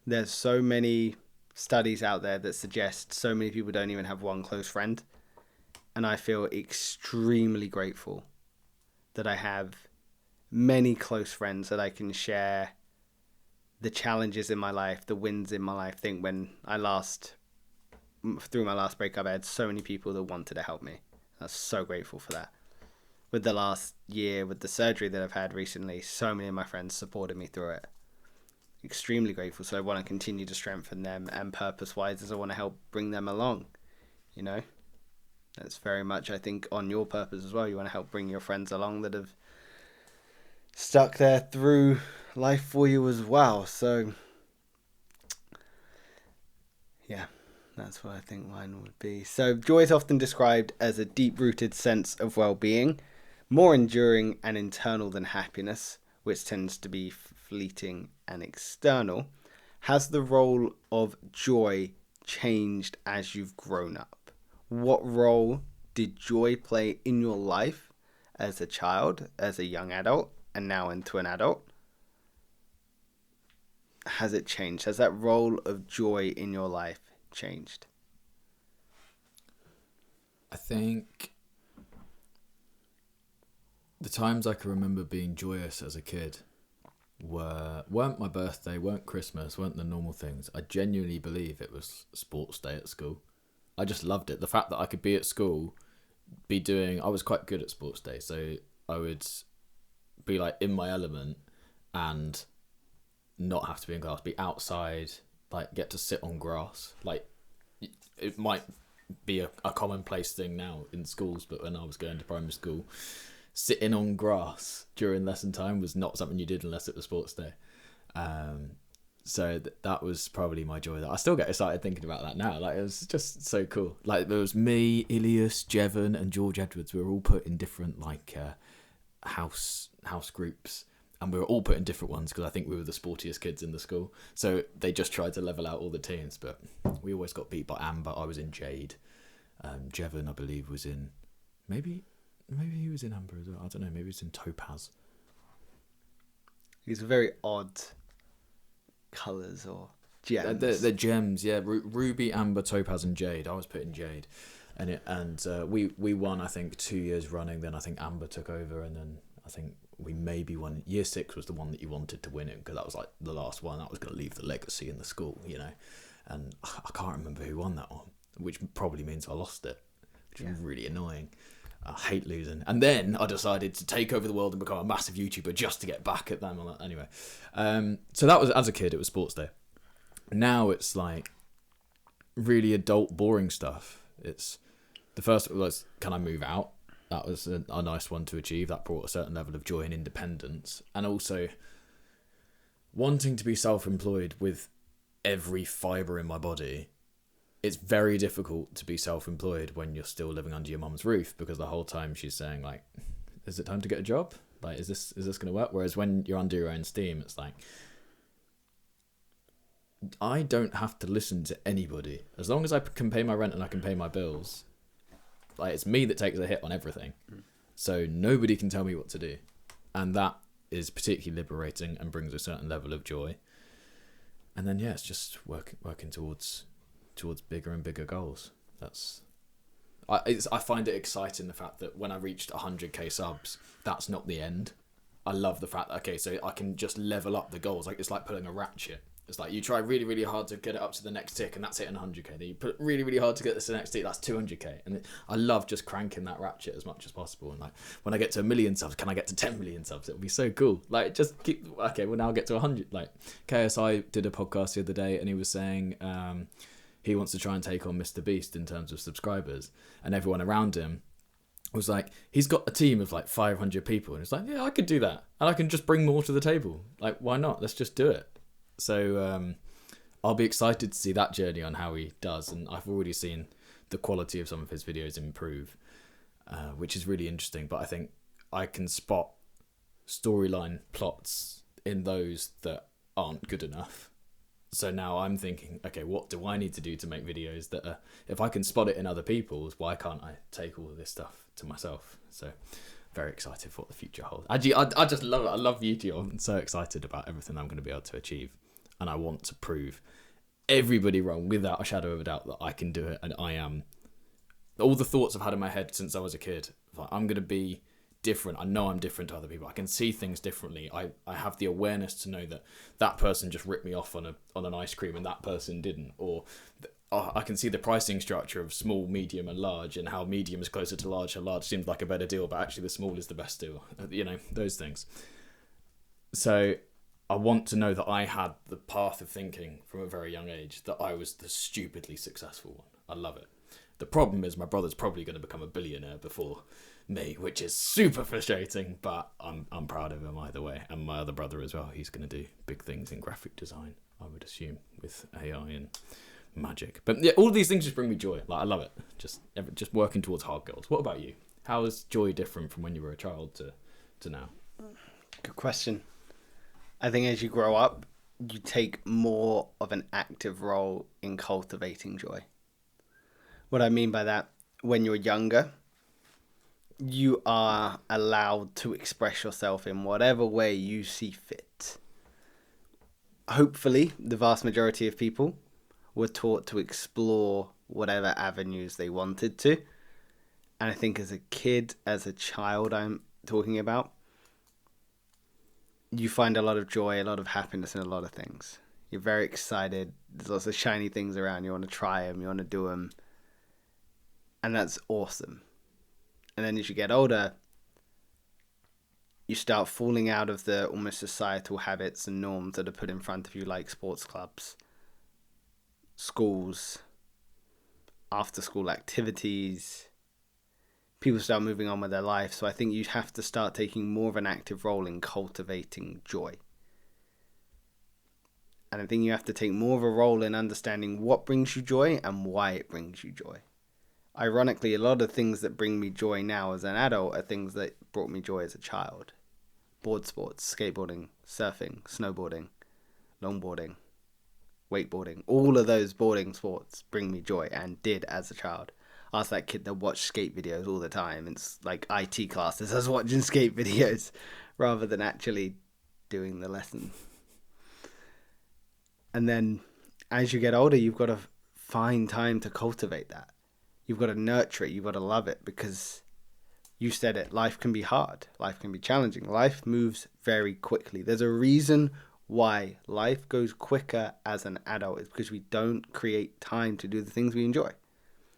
there's so many studies out there that suggest so many people don't even have one close friend. And I feel extremely grateful that I have many close friends that I can share the challenges in my life, the wins in my life. I think through my last breakup, I had so many people that wanted to help me. I was so grateful for that. With the last year, with the surgery that I've had recently, so many of my friends supported me through it. Extremely grateful. So I want to continue to strengthen them, and purpose-wise, as I want to help bring them along. That's very much, I think, on your purpose as well. You want to help bring your friends along that have stuck there through life for you as well. So, yeah, that's what I think mine would be. So, joy is often described as a deep-rooted sense of well-being, more enduring and internal than happiness, which tends to be fleeting and external. Has the role of joy changed as you've grown up? What role did joy play in your life as a child, as a young adult, and now into an adult? Has it changed? Has that role of joy in your life changed? I think the times I can remember being joyous as a kid weren't my birthday, weren't Christmas, weren't the normal things. I genuinely believe it was sports day at school. I just loved it. The fact that I could be at school, I was quite good at sports day, so I would be like in my element and not have to be in class, be outside, like get to sit on grass. Like it might be a commonplace thing now in schools, but when I was going to primary school, sitting on grass during lesson time was not something you did unless it was sports day. So that was probably my joy. That I still get excited thinking about that now. Like it was just so cool. Like there was me, Ilias, Jevon, and George Edwards. We were all put in different house groups, and we were all put in different ones because I think we were the sportiest kids in the school. So they just tried to level out all the teams, but we always got beat by Amber. I was in Jade. Jevon, I believe, was in maybe he was in Amber as well. I don't know. Maybe it's in Topaz. These are very odd colours or gems. They're gems, yeah. Ruby, Amber, Topaz, and Jade. I was putting Jade, and we won, I think, 2 years running. Then I think Amber took over, and then I think we maybe won. Year 6 was the one that you wanted to win it, because that was like the last one. That was going to leave the legacy in the school, you know. And I can't remember who won that one, which probably means I lost it, which is really annoying. I hate losing. And then I decided to take over the world and become a massive YouTuber just to get back at them. Anyway, so that was, as a kid, it was sports day. Now it's like really adult, boring stuff. It's the first was, can I move out? That was a nice one to achieve. That brought a certain level of joy and independence. And also wanting to be self-employed with every fibre in my body. It's very difficult to be self-employed when you're still living under your mum's roof, because the whole time she's saying, like, is it time to get a job? Like, is this going to work? Whereas when you're under your own steam, it's like, I don't have to listen to anybody. As long as I can pay my rent and I can pay my bills, like, it's me that takes a hit on everything. So nobody can tell me what to do. And that is particularly liberating and brings a certain level of joy. And then, yeah, it's just working towards bigger and bigger goals. I find it exciting, the fact that when I reached 100k subs, that's not the end. I love the fact that, okay, so I can just level up the goals. Like, it's like pulling a ratchet. It's like you try really, really hard to get it up to the next tick, and that's hitting 100k. Then you put really, really hard to get this to the next tick, that's 200k. And I love just cranking that ratchet as much as possible. And like, when I get to 1 million subs, can I get to 10 million subs? It would be so cool. Like, just keep, okay, we'll now get to 100. Like, KSI did a podcast the other day, and he was saying he wants to try and take on Mr. Beast in terms of subscribers, and everyone around him was like, he's got a team of like 500 people, and it's like, yeah, I could do that, and I can just bring more to the table. Like, why not? Let's just do it. So I'll be excited to see that journey on how he does, and I've already seen the quality of some of his videos improve, which is really interesting. But I think I can spot storyline plots in those that aren't good enough. So now I'm thinking, okay, what do I need to do to make videos that are, if I can spot it in other people's, why can't I take all of this stuff to myself? So very excited for what the future holds. Actually, I just love it. I love YouTube. I'm so excited about everything I'm going to be able to achieve. And I want to prove everybody wrong without a shadow of a doubt that I can do it. And I am. All the thoughts I've had in my head since I was a kid, like, I'm going to be different. I know I'm different to other people. I can see things differently. I have the awareness to know that that person just ripped me off on an ice cream and that person didn't. Or I can see the pricing structure of small, medium and large, and how medium is closer to large, and large seems like a better deal, but actually the small is the best deal. You know, those things. So I want to know that I had the path of thinking from a very young age, that I was the stupidly successful one. I love it. The problem is my brother's probably going to become a billionaire before me, which is super frustrating, but I'm proud of him either way. And my other brother as well, he's going to do big things in graphic design, I would assume, with AI and magic. But yeah, all of these things just bring me joy. Like, I love it. Just working towards hard goals. What about you? How is joy different from when you were a child to now? Good question. I think as you grow up, you take more of an active role in cultivating joy. What I mean by that, when you're younger, you are allowed to express yourself in whatever way you see fit. Hopefully, the vast majority of people were taught to explore whatever avenues they wanted to. And I think as a kid, as a child, I'm talking about, you find a lot of joy, a lot of happiness in a lot of things. You're very excited. There's lots of shiny things around. You want to try them. You want to do them. And that's awesome. And then as you get older, you start falling out of the almost societal habits and norms that are put in front of you, like sports clubs, schools, after-school activities. People start moving on with their life. So I think you have to start taking more of an active role in cultivating joy. And I think you have to take more of a role in understanding what brings you joy and why it brings you joy. Ironically, a lot of things that bring me joy now as an adult are things that brought me joy as a child. Board sports, skateboarding, surfing, snowboarding, longboarding, wakeboarding. All of those boarding sports bring me joy and did as a child. ask that kid that watch skate videos all the time. It's like IT classes as watching skate videos rather than actually doing the lesson. And then as you get older, you've got to find time to cultivate that. You've got to nurture it. You've got to love it, because you said it. Life can be hard. Life can be challenging. Life moves very quickly. There's a reason why life goes quicker as an adult. Is because we don't create time to do the things we enjoy.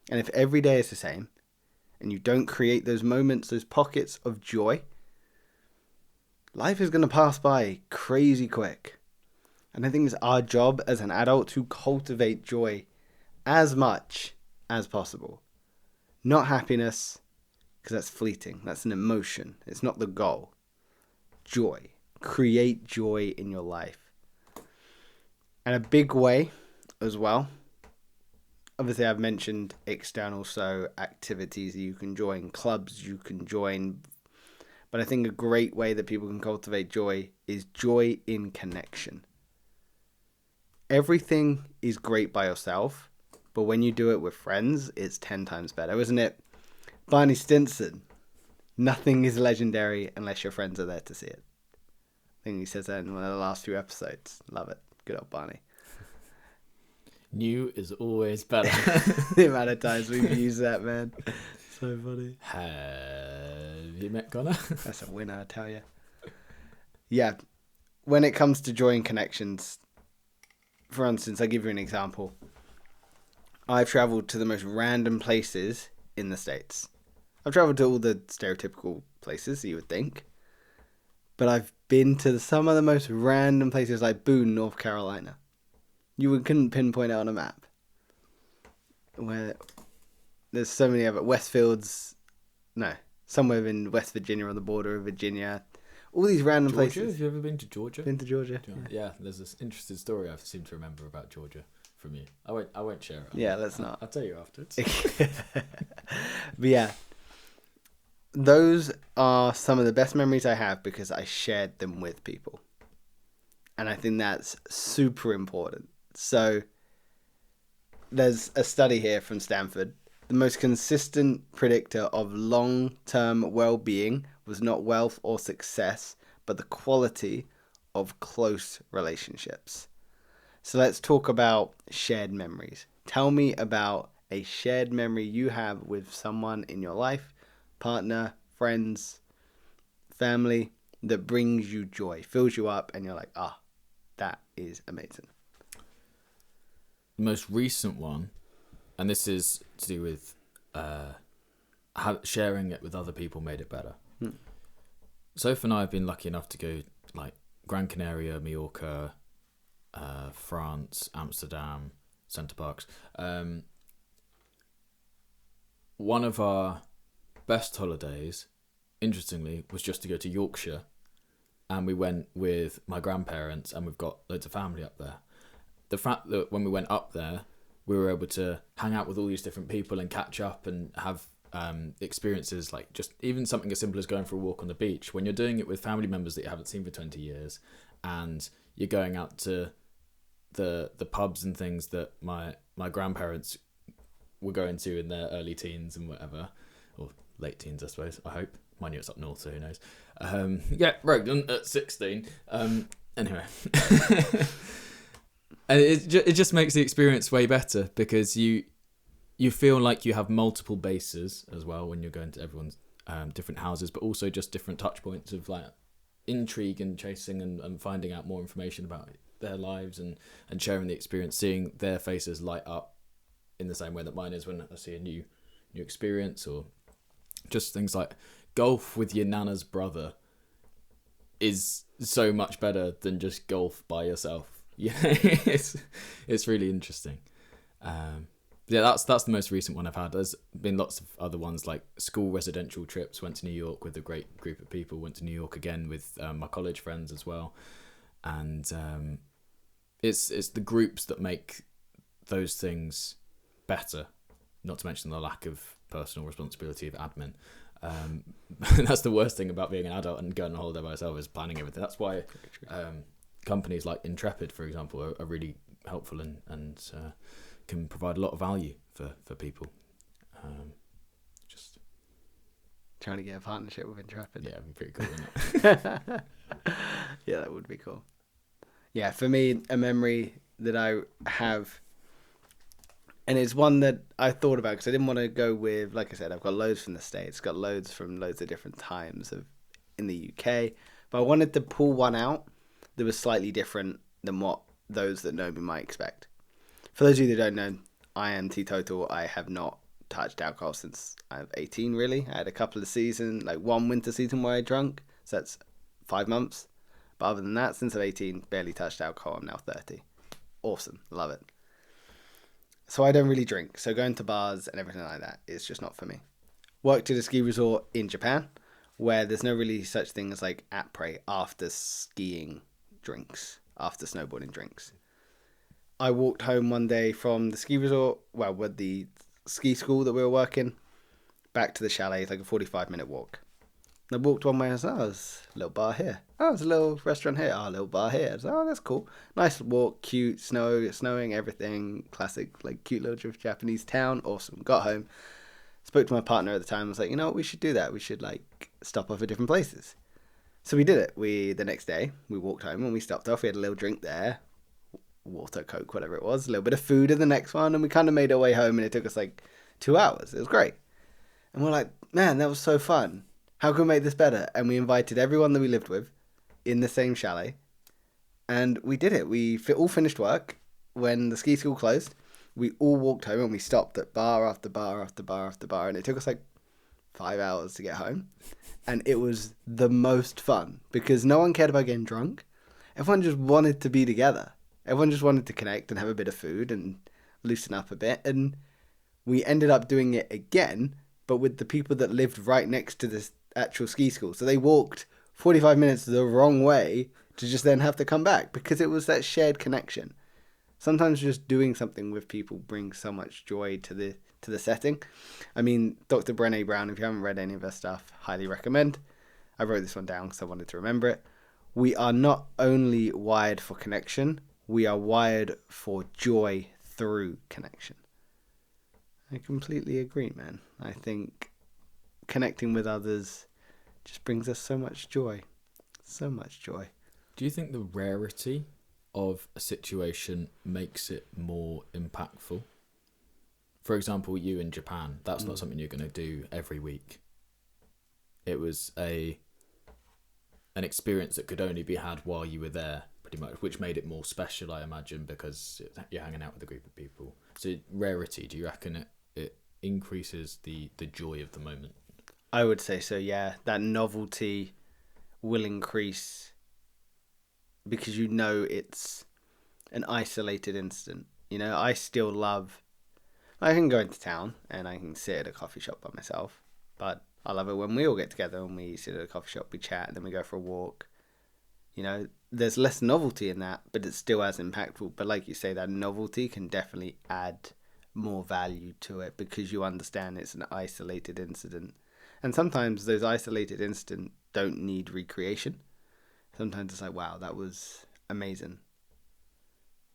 And if every day is the same and you don't create those moments, those pockets of joy, life is going to pass by crazy quick. And I think it's our job as an adult to cultivate joy as much as possible. Not happiness, because that's fleeting. That's an emotion. It's not the goal. Joy. Create joy in your life. And a big way as well, obviously I've mentioned external, so activities you can join, clubs you can join. But I think a great way that people can cultivate joy is joy in connection. Everything is great by yourself, but when you do it with friends, it's 10 times better, isn't it? Barney Stinson. Nothing is legendary unless your friends are there to see it. I think he says that in one of the last few episodes. Love it. Good old Barney. New is always better. The amount of times we've used that, man. So funny. Have you met Connor? That's a winner, I tell you. Yeah. When it comes to joy and connections, for instance, I'll give you an example. I've travelled to the most random places in the States. I've travelled to all the stereotypical places you would think. But I've been to some of the most random places, like Boone, North Carolina. You couldn't pinpoint it on a map. Where there's so many other somewhere in West Virginia, on the border of Virginia. All these random Georgia? places. Have you ever been to Georgia? Been to Georgia. Yeah, there's this interesting story I seem to remember about Georgia from you. I won't share it. Yeah, let's not. I'll tell you afterwards. But yeah, those are some of the best memories I have because I shared them with people. And I think that's super important. So there's a study here from Stanford. The most consistent predictor of long-term well-being was not wealth or success, but the quality of close relationships. So let's talk about shared memories. Tell me about a shared memory you have with someone in your life, partner, friends, family, that brings you joy, fills you up, and you're like, that is amazing. The most recent one, and this is to do with sharing it with other people made it better. Soph and I have been lucky enough to go like Gran Canaria, Mallorca, France, Amsterdam, Centre Parks. One of our best holidays, interestingly, was just to go to Yorkshire, and we went with my grandparents, and we've got loads of family up there. The fact that when we went up there, we were able to hang out with all these different people and catch up and have experiences, like just even something as simple as going for a walk on the beach. When you're doing it with family members that you haven't seen for 20 years, and you're going out to the pubs and things that my grandparents were going to in their early teens and whatever, or late teens, I suppose. I hope. Mind you, it's up north, so who knows? Rogden at 16. Anyway. And it just makes the experience way better because you feel like you have multiple bases as well when you're going to everyone's different houses, but also just different touch points of like intrigue and chasing and finding out more information about their lives and sharing the experience, seeing their faces light up in the same way that mine is when I see a new experience, or just things like golf with your nana's brother is so much better than just golf by yourself. Yeah, it's really interesting. That's the most recent one I've had. There's been lots of other ones like school residential trips. Went to New York with a great group of people. Went to New York again with my college friends as well. And it's the groups that make those things better. Not to mention the lack of personal responsibility of admin. That's the worst thing about being an adult and going on holiday by yourself is planning everything. That's why companies like Intrepid, for example, are really helpful and can provide a lot of value for people. Just Trying to get a partnership with Intrepid. yeah, it'd be pretty cool, wouldn't it? Yeah, that would be cool. Yeah, for me, a memory that I have, and it's one that I thought about because I didn't want to go with, like I said, I've got loads from the States, got loads from loads of different times of in the UK, but I wanted to pull one out that was slightly different than what those that know me might expect. For those of you that don't know, I am teetotal. I have not touched alcohol since I was 18, really. I had a couple of seasons, like one winter season where I drank, so that's 5 months. But other than that, since I'm 18, barely touched alcohol. I'm now 30. Awesome. Love it. So I don't really drink. So going to bars and everything like that is just not for me. Worked at a ski resort in Japan where there's no really such thing as like après after skiing drinks, after snowboarding drinks. I walked home one day from the ski resort, well, with the ski school that we were working, back to the chalet. It's like a 45-minute walk. And I walked one way and I was like, oh, there's a little bar here. Oh, there's a little restaurant here. Oh, a little bar here. I was like, oh, that's cool. Nice walk, cute, snowing, everything. Classic, like, cute little Japanese town. Awesome. Got home. Spoke to my partner at the time. I was like, you know what, we should do that. We should, like, stop off at different places. So we did it. The next day, we walked home and we stopped off. We had a little drink there. Water, Coke, whatever it was. A little bit of food in the next one. And we kind of made our way home and it took us, like, 2 hours. It was great. And we're like, man, that was so fun. How can we make this better? And we invited everyone that we lived with in the same chalet. And we did it. We all finished work when the ski school closed. We all walked home and we stopped at bar after bar after bar after bar. And it took us like 5 hours to get home. And it was the most fun because no one cared about getting drunk. Everyone just wanted to be together. Everyone just wanted to connect and have a bit of food and loosen up a bit. And we ended up doing it again, but with the people that lived right next to this actual ski school. So they walked 45 minutes the wrong way to just then have to come back because it was that shared connection. Sometimes just doing something with people brings so much joy to the setting. I mean, Dr. Brené Brown, if you haven't read any of her stuff, highly recommend. I wrote this one down because I wanted to remember it. We are not only wired for connection, we are wired for joy through connection. I completely agree, man. I think connecting with others just brings us so much joy. So much joy. Do you think the rarity of a situation makes it more impactful? For example, you in Japan, that's not something you're going to do every week. It was an experience that could only be had while you were there, pretty much, which made it more special, I imagine, because you're hanging out with a group of people. So rarity, do you reckon it increases the joy of the moment? I would say so, yeah. That novelty will increase because you know it's an isolated incident. You know, I still love... I can go into town and I can sit at a coffee shop by myself, but I love it when we all get together and we sit at a coffee shop, we chat, and then we go for a walk. You know, there's less novelty in that, but it's still as impactful. But like you say, that novelty can definitely add more value to it because you understand it's an isolated incident. And sometimes those isolated incidents don't need recreation. Sometimes it's like, wow, that was amazing.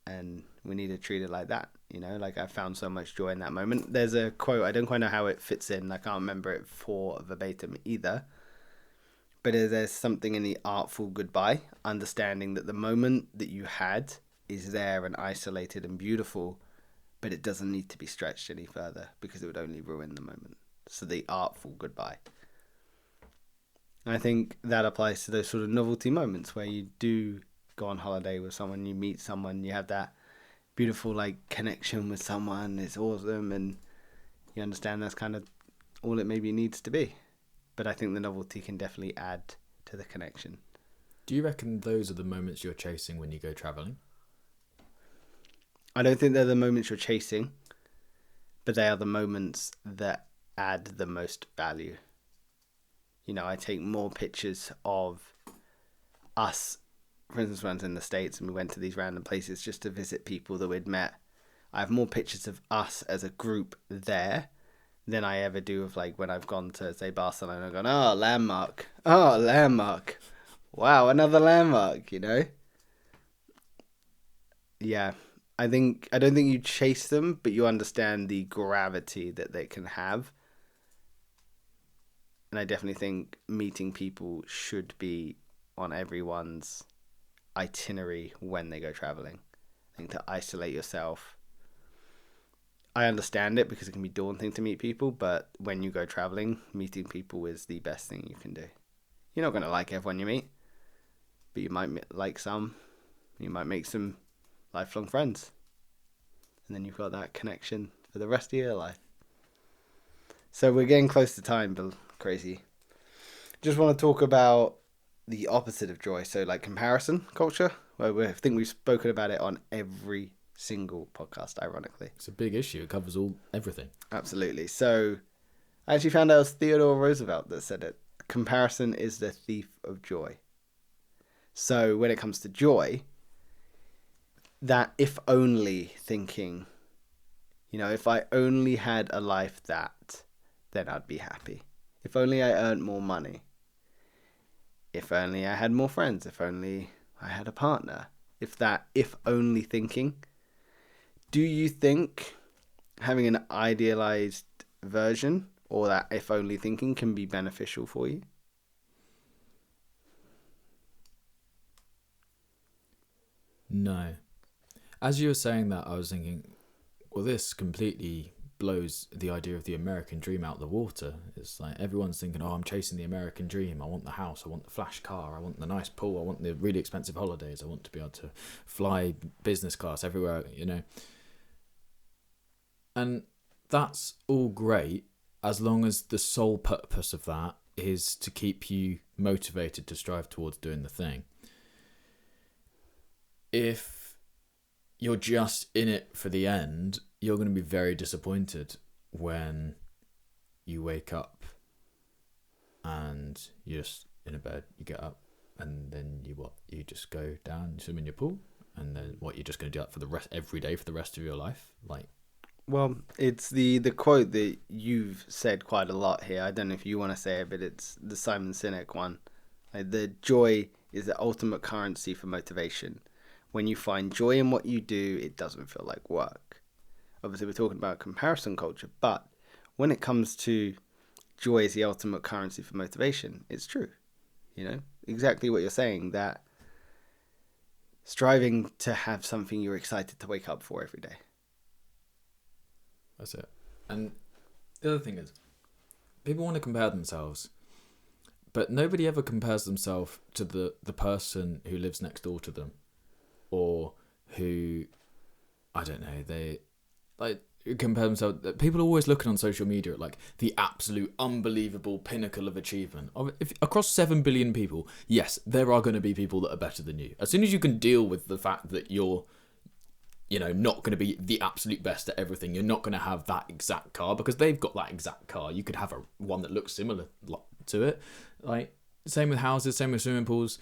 And we need to treat it like that. You know, like I found so much joy in that moment. There's a quote, I don't quite know how it fits in. I can't remember it for verbatim either. But there's something in the artful goodbye, understanding that the moment that you had is there and isolated and beautiful, but it doesn't need to be stretched any further because it would only ruin the moment. So the artful goodbye. I think that applies to those sort of novelty moments where you do go on holiday with someone, you meet someone, you have that beautiful like connection with someone, it's awesome, and you understand that's kind of all it maybe needs to be. But I think the novelty can definitely add to the connection. Do you reckon those are the moments you're chasing when you go travelling? I don't think they're the moments you're chasing, but they are the moments that add the most value. You know, I take more pictures of us, for instance, when I was in the States and we went to these random places just to visit people that we'd met. I have more pictures of us as a group there than I ever do of like when I've gone to, say, Barcelona and gone, oh, landmark. Oh, landmark. Wow, another landmark, you know? Yeah, I don't think you chase them, but you understand the gravity that they can have. And I definitely think meeting people should be on everyone's itinerary when they go traveling. I think to isolate yourself, I understand it because it can be daunting to meet people, but when you go traveling, meeting people is the best thing you can do. You're not going to like everyone you meet, but you might like some. You might make some lifelong friends. And then you've got that connection for the rest of your life. So we're getting close to time, but crazy. Just want to talk about the opposite of joy. So like comparison culture. Well, I think we've spoken about it on every single podcast, ironically. It's a big issue. It covers everything. Absolutely. So I actually found out it was Theodore Roosevelt that said it. Comparison is the thief of joy. So when it comes to joy, that if only thinking, if I only had a life that, then I'd be happy. If only I earned more money. If only I had more friends. If only I had a partner. If only thinking. Do you think having an idealized version or that if only thinking can be beneficial for you? No. As you were saying that, I was thinking, well, this completely blows the idea of the American dream out the water. It's like everyone's thinking, oh, I'm chasing the American dream. I want the house. I want the flash car. I want the nice pool. I want the really expensive holidays. I want to be able to fly business class everywhere, And that's all great as long as the sole purpose of that is to keep you motivated to strive towards doing the thing. If you're just in it for the end, you're going to be very disappointed when you wake up and you're just in a bed, you get up, and then you just go down and swim in your pool, and then you're just going to do that for the rest every day for the rest of your life, Well, it's the quote that you've said quite a lot here. I don't know if you want to say it, but it's the Simon Sinek one. Like, the joy is the ultimate currency for motivation. When you find joy in what you do, it doesn't feel like work. Obviously, we're talking about comparison culture, but when it comes to joy is the ultimate currency for motivation, it's true. Exactly what you're saying, that striving to have something you're excited to wake up for every day. That's it. And the other thing is, people want to compare themselves, but nobody ever compares themselves to the person who lives next door to them, or who, I don't know, they compare themselves. People are always looking on social media at the absolute unbelievable pinnacle of achievement. If across 7 billion people, yes, there are going to be people that are better than you. As soon as you can deal with the fact that you're not going to be the absolute best at everything. You're not going to have that exact car because they've got that exact car. You could have one that looks similar to it. Same with houses, same with swimming pools.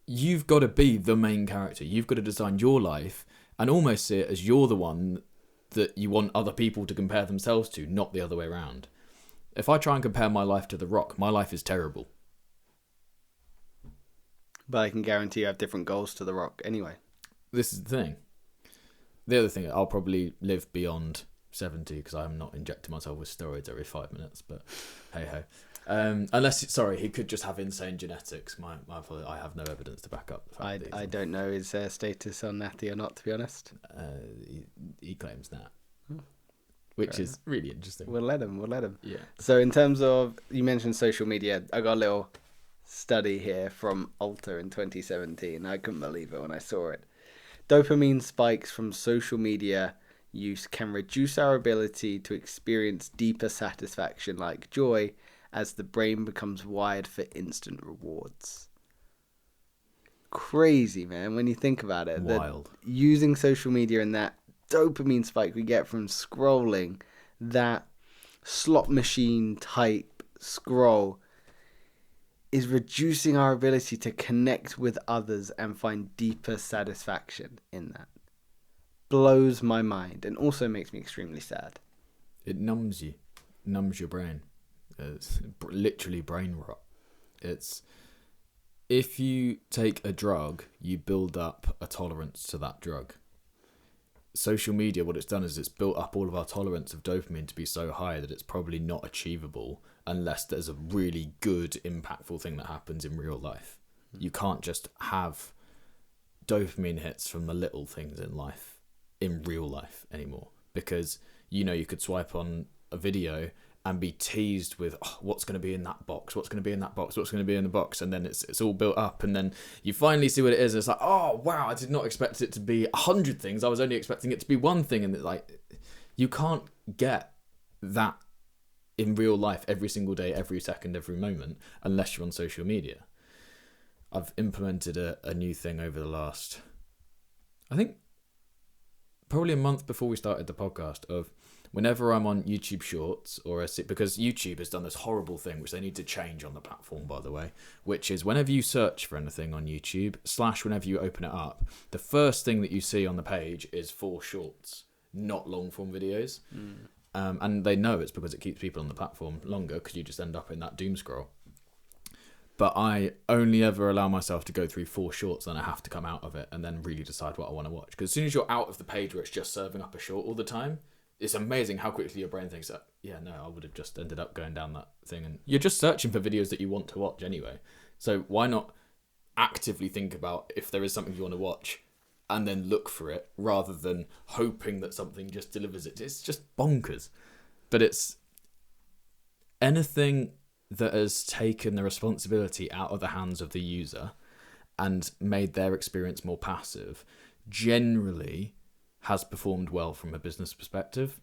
You've got to be the main character. You've got to design your life and almost see it as you're the one that you want other people to compare themselves to, not the other way around. If I try and compare my life to The Rock, my life is terrible. But I can guarantee you have different goals to The Rock anyway. This is the thing. The other thing, I'll probably live beyond 70 because I'm not injecting myself with steroids every 5 minutes, but hey ho. He could just have insane genetics. My I have no evidence to back up the fact I don't know his status on Natty or not, to be honest. He claims that, which is really interesting. We'll let him. Yeah. So in terms of, you mentioned social media, I got a little study here from Alta in 2017. I couldn't believe it when I saw it. Dopamine spikes from social media use can reduce our ability to experience deeper satisfaction like joy as the brain becomes wired for instant rewards. Crazy, man, when you think about it. Wild. Using social media and that dopamine spike we get from scrolling, that slot machine type scroll, is reducing our ability to connect with others and find deeper satisfaction in that. Blows my mind and also makes me extremely sad. It numbs your brain. It's literally brain rot. It's, if you take a drug, you build up a tolerance to that drug. social media, what it's done is it's built up all of our tolerance of dopamine to be so high that it's probably not achievable unless there's a really good, impactful thing that happens in real life. You can't just have dopamine hits from the little things in life, in real life anymore, because you could swipe on a video and be teased with, oh, what's going to be in that box, what's going to be in that box, what's going to be in the box, and then it's all built up, and then you finally see what it is, and it's like, oh wow, I did not expect it to be 100 things, I was only expecting it to be one thing. And it's like, you can't get that in real life every single day, every second, every moment, unless you're on social media. I've implemented a new thing over the last, I think, probably a month before we started the podcast, of whenever I'm on YouTube Shorts because YouTube has done this horrible thing, which they need to change on the platform, by the way, which is whenever you search for anything on YouTube, / whenever you open it up, the first thing that you see on the page is 4 shorts, not long form videos. And they know it's because it keeps people on the platform longer, because you just end up in that doom scroll. But I only ever allow myself to go through 4 shorts, then I have to come out of it and then really decide what I want to watch. Because as soon as you're out of the page where it's just serving up a short all the time, it's amazing how quickly your brain thinks that, yeah, no, I would have just ended up going down that thing. And you're just searching for videos that you want to watch anyway. So why not actively think about if there is something you want to watch and then look for it, rather than hoping that something just delivers it? It's just bonkers. But it's anything that has taken the responsibility out of the hands of the user and made their experience more passive generally has performed well from a business perspective.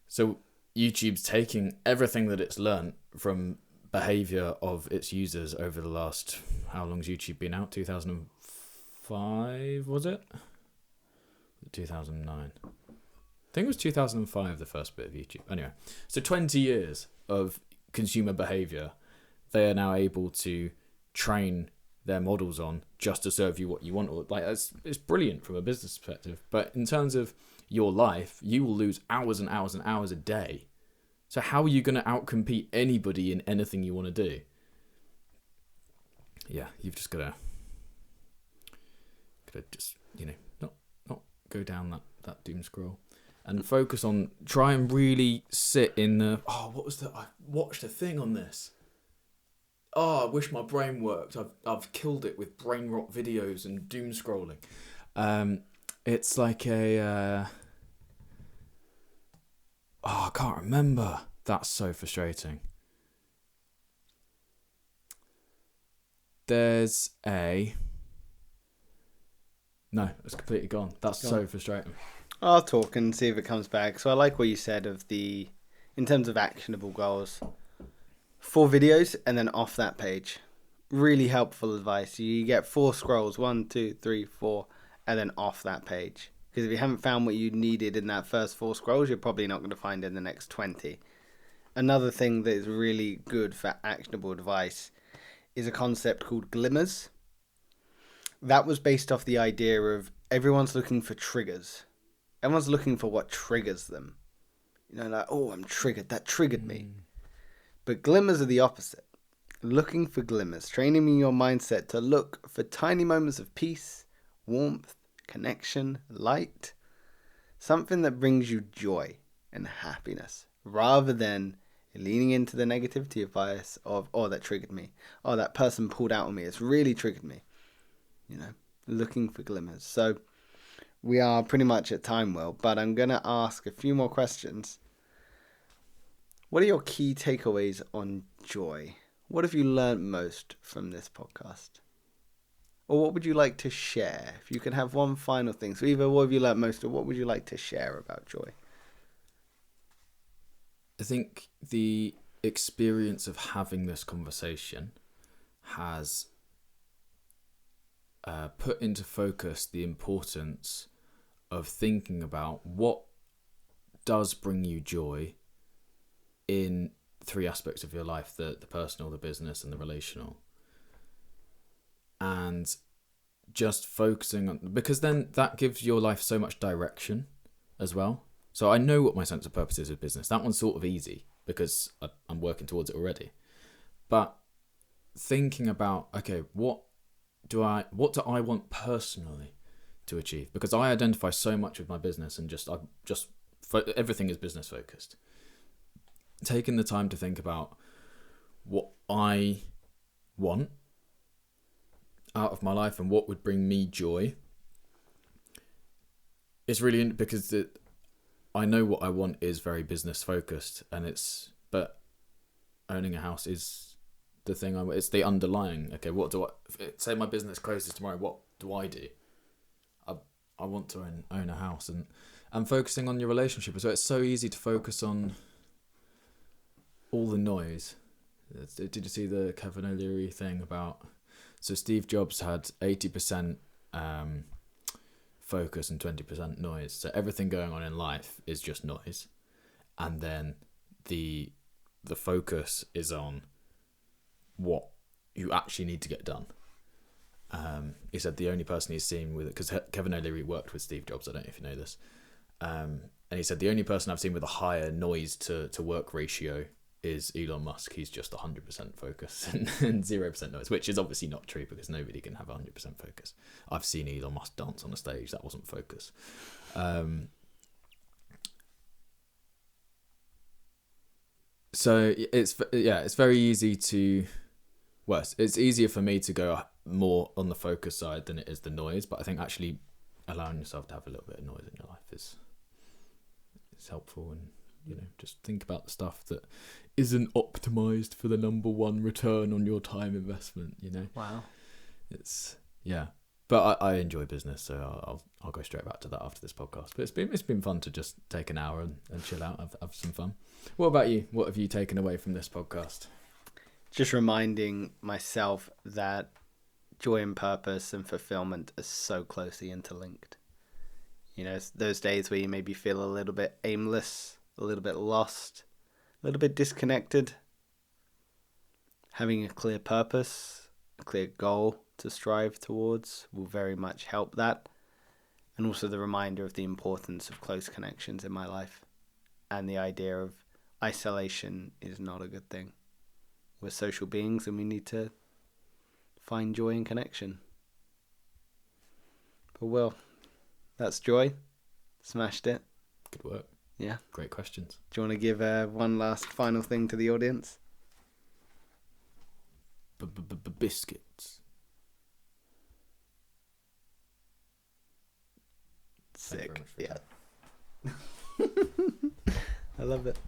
So YouTube's taking everything that it's learned from behavior of its users over the last, how long's YouTube been out? 2005, was it? 2009. I think it was 2005, the first bit of YouTube. Anyway, so 20 years of consumer behavior they are now able to train their models on, just to serve you what you want. Like, it's brilliant from a business perspective. But in terms of your life, you will lose hours and hours and hours a day. So how are you going to outcompete anybody in anything you want to do? Yeah, you've just got to just, not go down that doom scroll and focus on, try and really sit in the, I watched a thing on this. I wish my brain worked. I've killed it with brain rot videos and doom scrolling. It's like I can't remember. That's so frustrating. There's no, it's completely gone. That's so frustrating. I'll talk and see if it comes back. So I like what you said in terms of actionable goals. 4 videos and then off that page. Really helpful advice. You get 4 scrolls, 1, 2, 3, 4, and then off that page. Because if you haven't found what you needed in that first 4 scrolls, you're probably not going to find it in the next 20. Another thing that is really good for actionable advice is a concept called glimmers. That was based off the idea of everyone's looking for triggers. Everyone's looking for what triggers them. Like, I'm triggered. That triggered me. But glimmers are the opposite. Looking for glimmers, training your mindset to look for tiny moments of peace, warmth, connection, light. Something that brings you joy and happiness, rather than leaning into the negativity of bias of, that triggered me. That person pulled out on me. It's really triggered me. Looking for glimmers. So we are pretty much at time, Will, but I'm going to ask a few more questions. What are your key takeaways on joy? What have you learned most from this podcast? Or what would you like to share? If you could have one final thing. So either what have you learned most, or what would you like to share about joy? I think the experience of having this conversation has put into focus the importance of thinking about what does bring you joy in 3 aspects of your life, the personal, the business, and the relational. And just focusing on, because then that gives your life so much direction as well. So I know what my sense of purpose is with business. That one's sort of easy because I'm working towards it already. But thinking about, okay, what do I want personally? to achieve, because I identify so much with my business and everything is business focused. Taking the time to think about what I want out of my life and what would bring me joy is really because I know what I want is very business focused, but owning a house is the thing it's the underlying. Okay, what do say my business closes tomorrow? What do I do? I want to own a house, and focusing on your relationship. So it's so easy to focus on all the noise. Did you see the Kevin O'Leary thing about? So Steve Jobs had 80% focus and 20% noise. So everything going on in life is just noise, and then the focus is on what you actually need to get done. He said the only person he's seen with it, because Kevin O'Leary worked with Steve Jobs, I don't know if you know this, and he said the only person I've seen with a higher noise to work ratio is Elon Musk. He's just 100% focus and 0% noise, which is obviously not true because nobody can have 100% focus. I've seen Elon Musk dance on a stage, that wasn't focus. So it's very easy to, well, it's easier for me to go more on the focus side than it is the noise, but I think actually allowing yourself to have a little bit of noise in your life is helpful, and just think about the stuff that isn't optimized for the number one return on your time investment. Wow. It's but I enjoy business, so I'll go straight back to that after this podcast. But it's been fun to just take an hour and chill out, have some fun. What about you? What have you taken away from this podcast? Just reminding myself that joy and purpose and fulfillment are so closely interlinked. It's those days where you maybe feel a little bit aimless, a little bit lost, a little bit disconnected. Having a clear purpose, a clear goal to strive towards will very much help that. And also the reminder of the importance of close connections in my life, and the idea of isolation is not a good thing. We're social beings and we need to find joy in connection. But Will, that's joy. Smashed it. Good work. Yeah. Great questions. Do you want to give one last final thing to the audience? Biscuits. Sick. Yeah. I love it.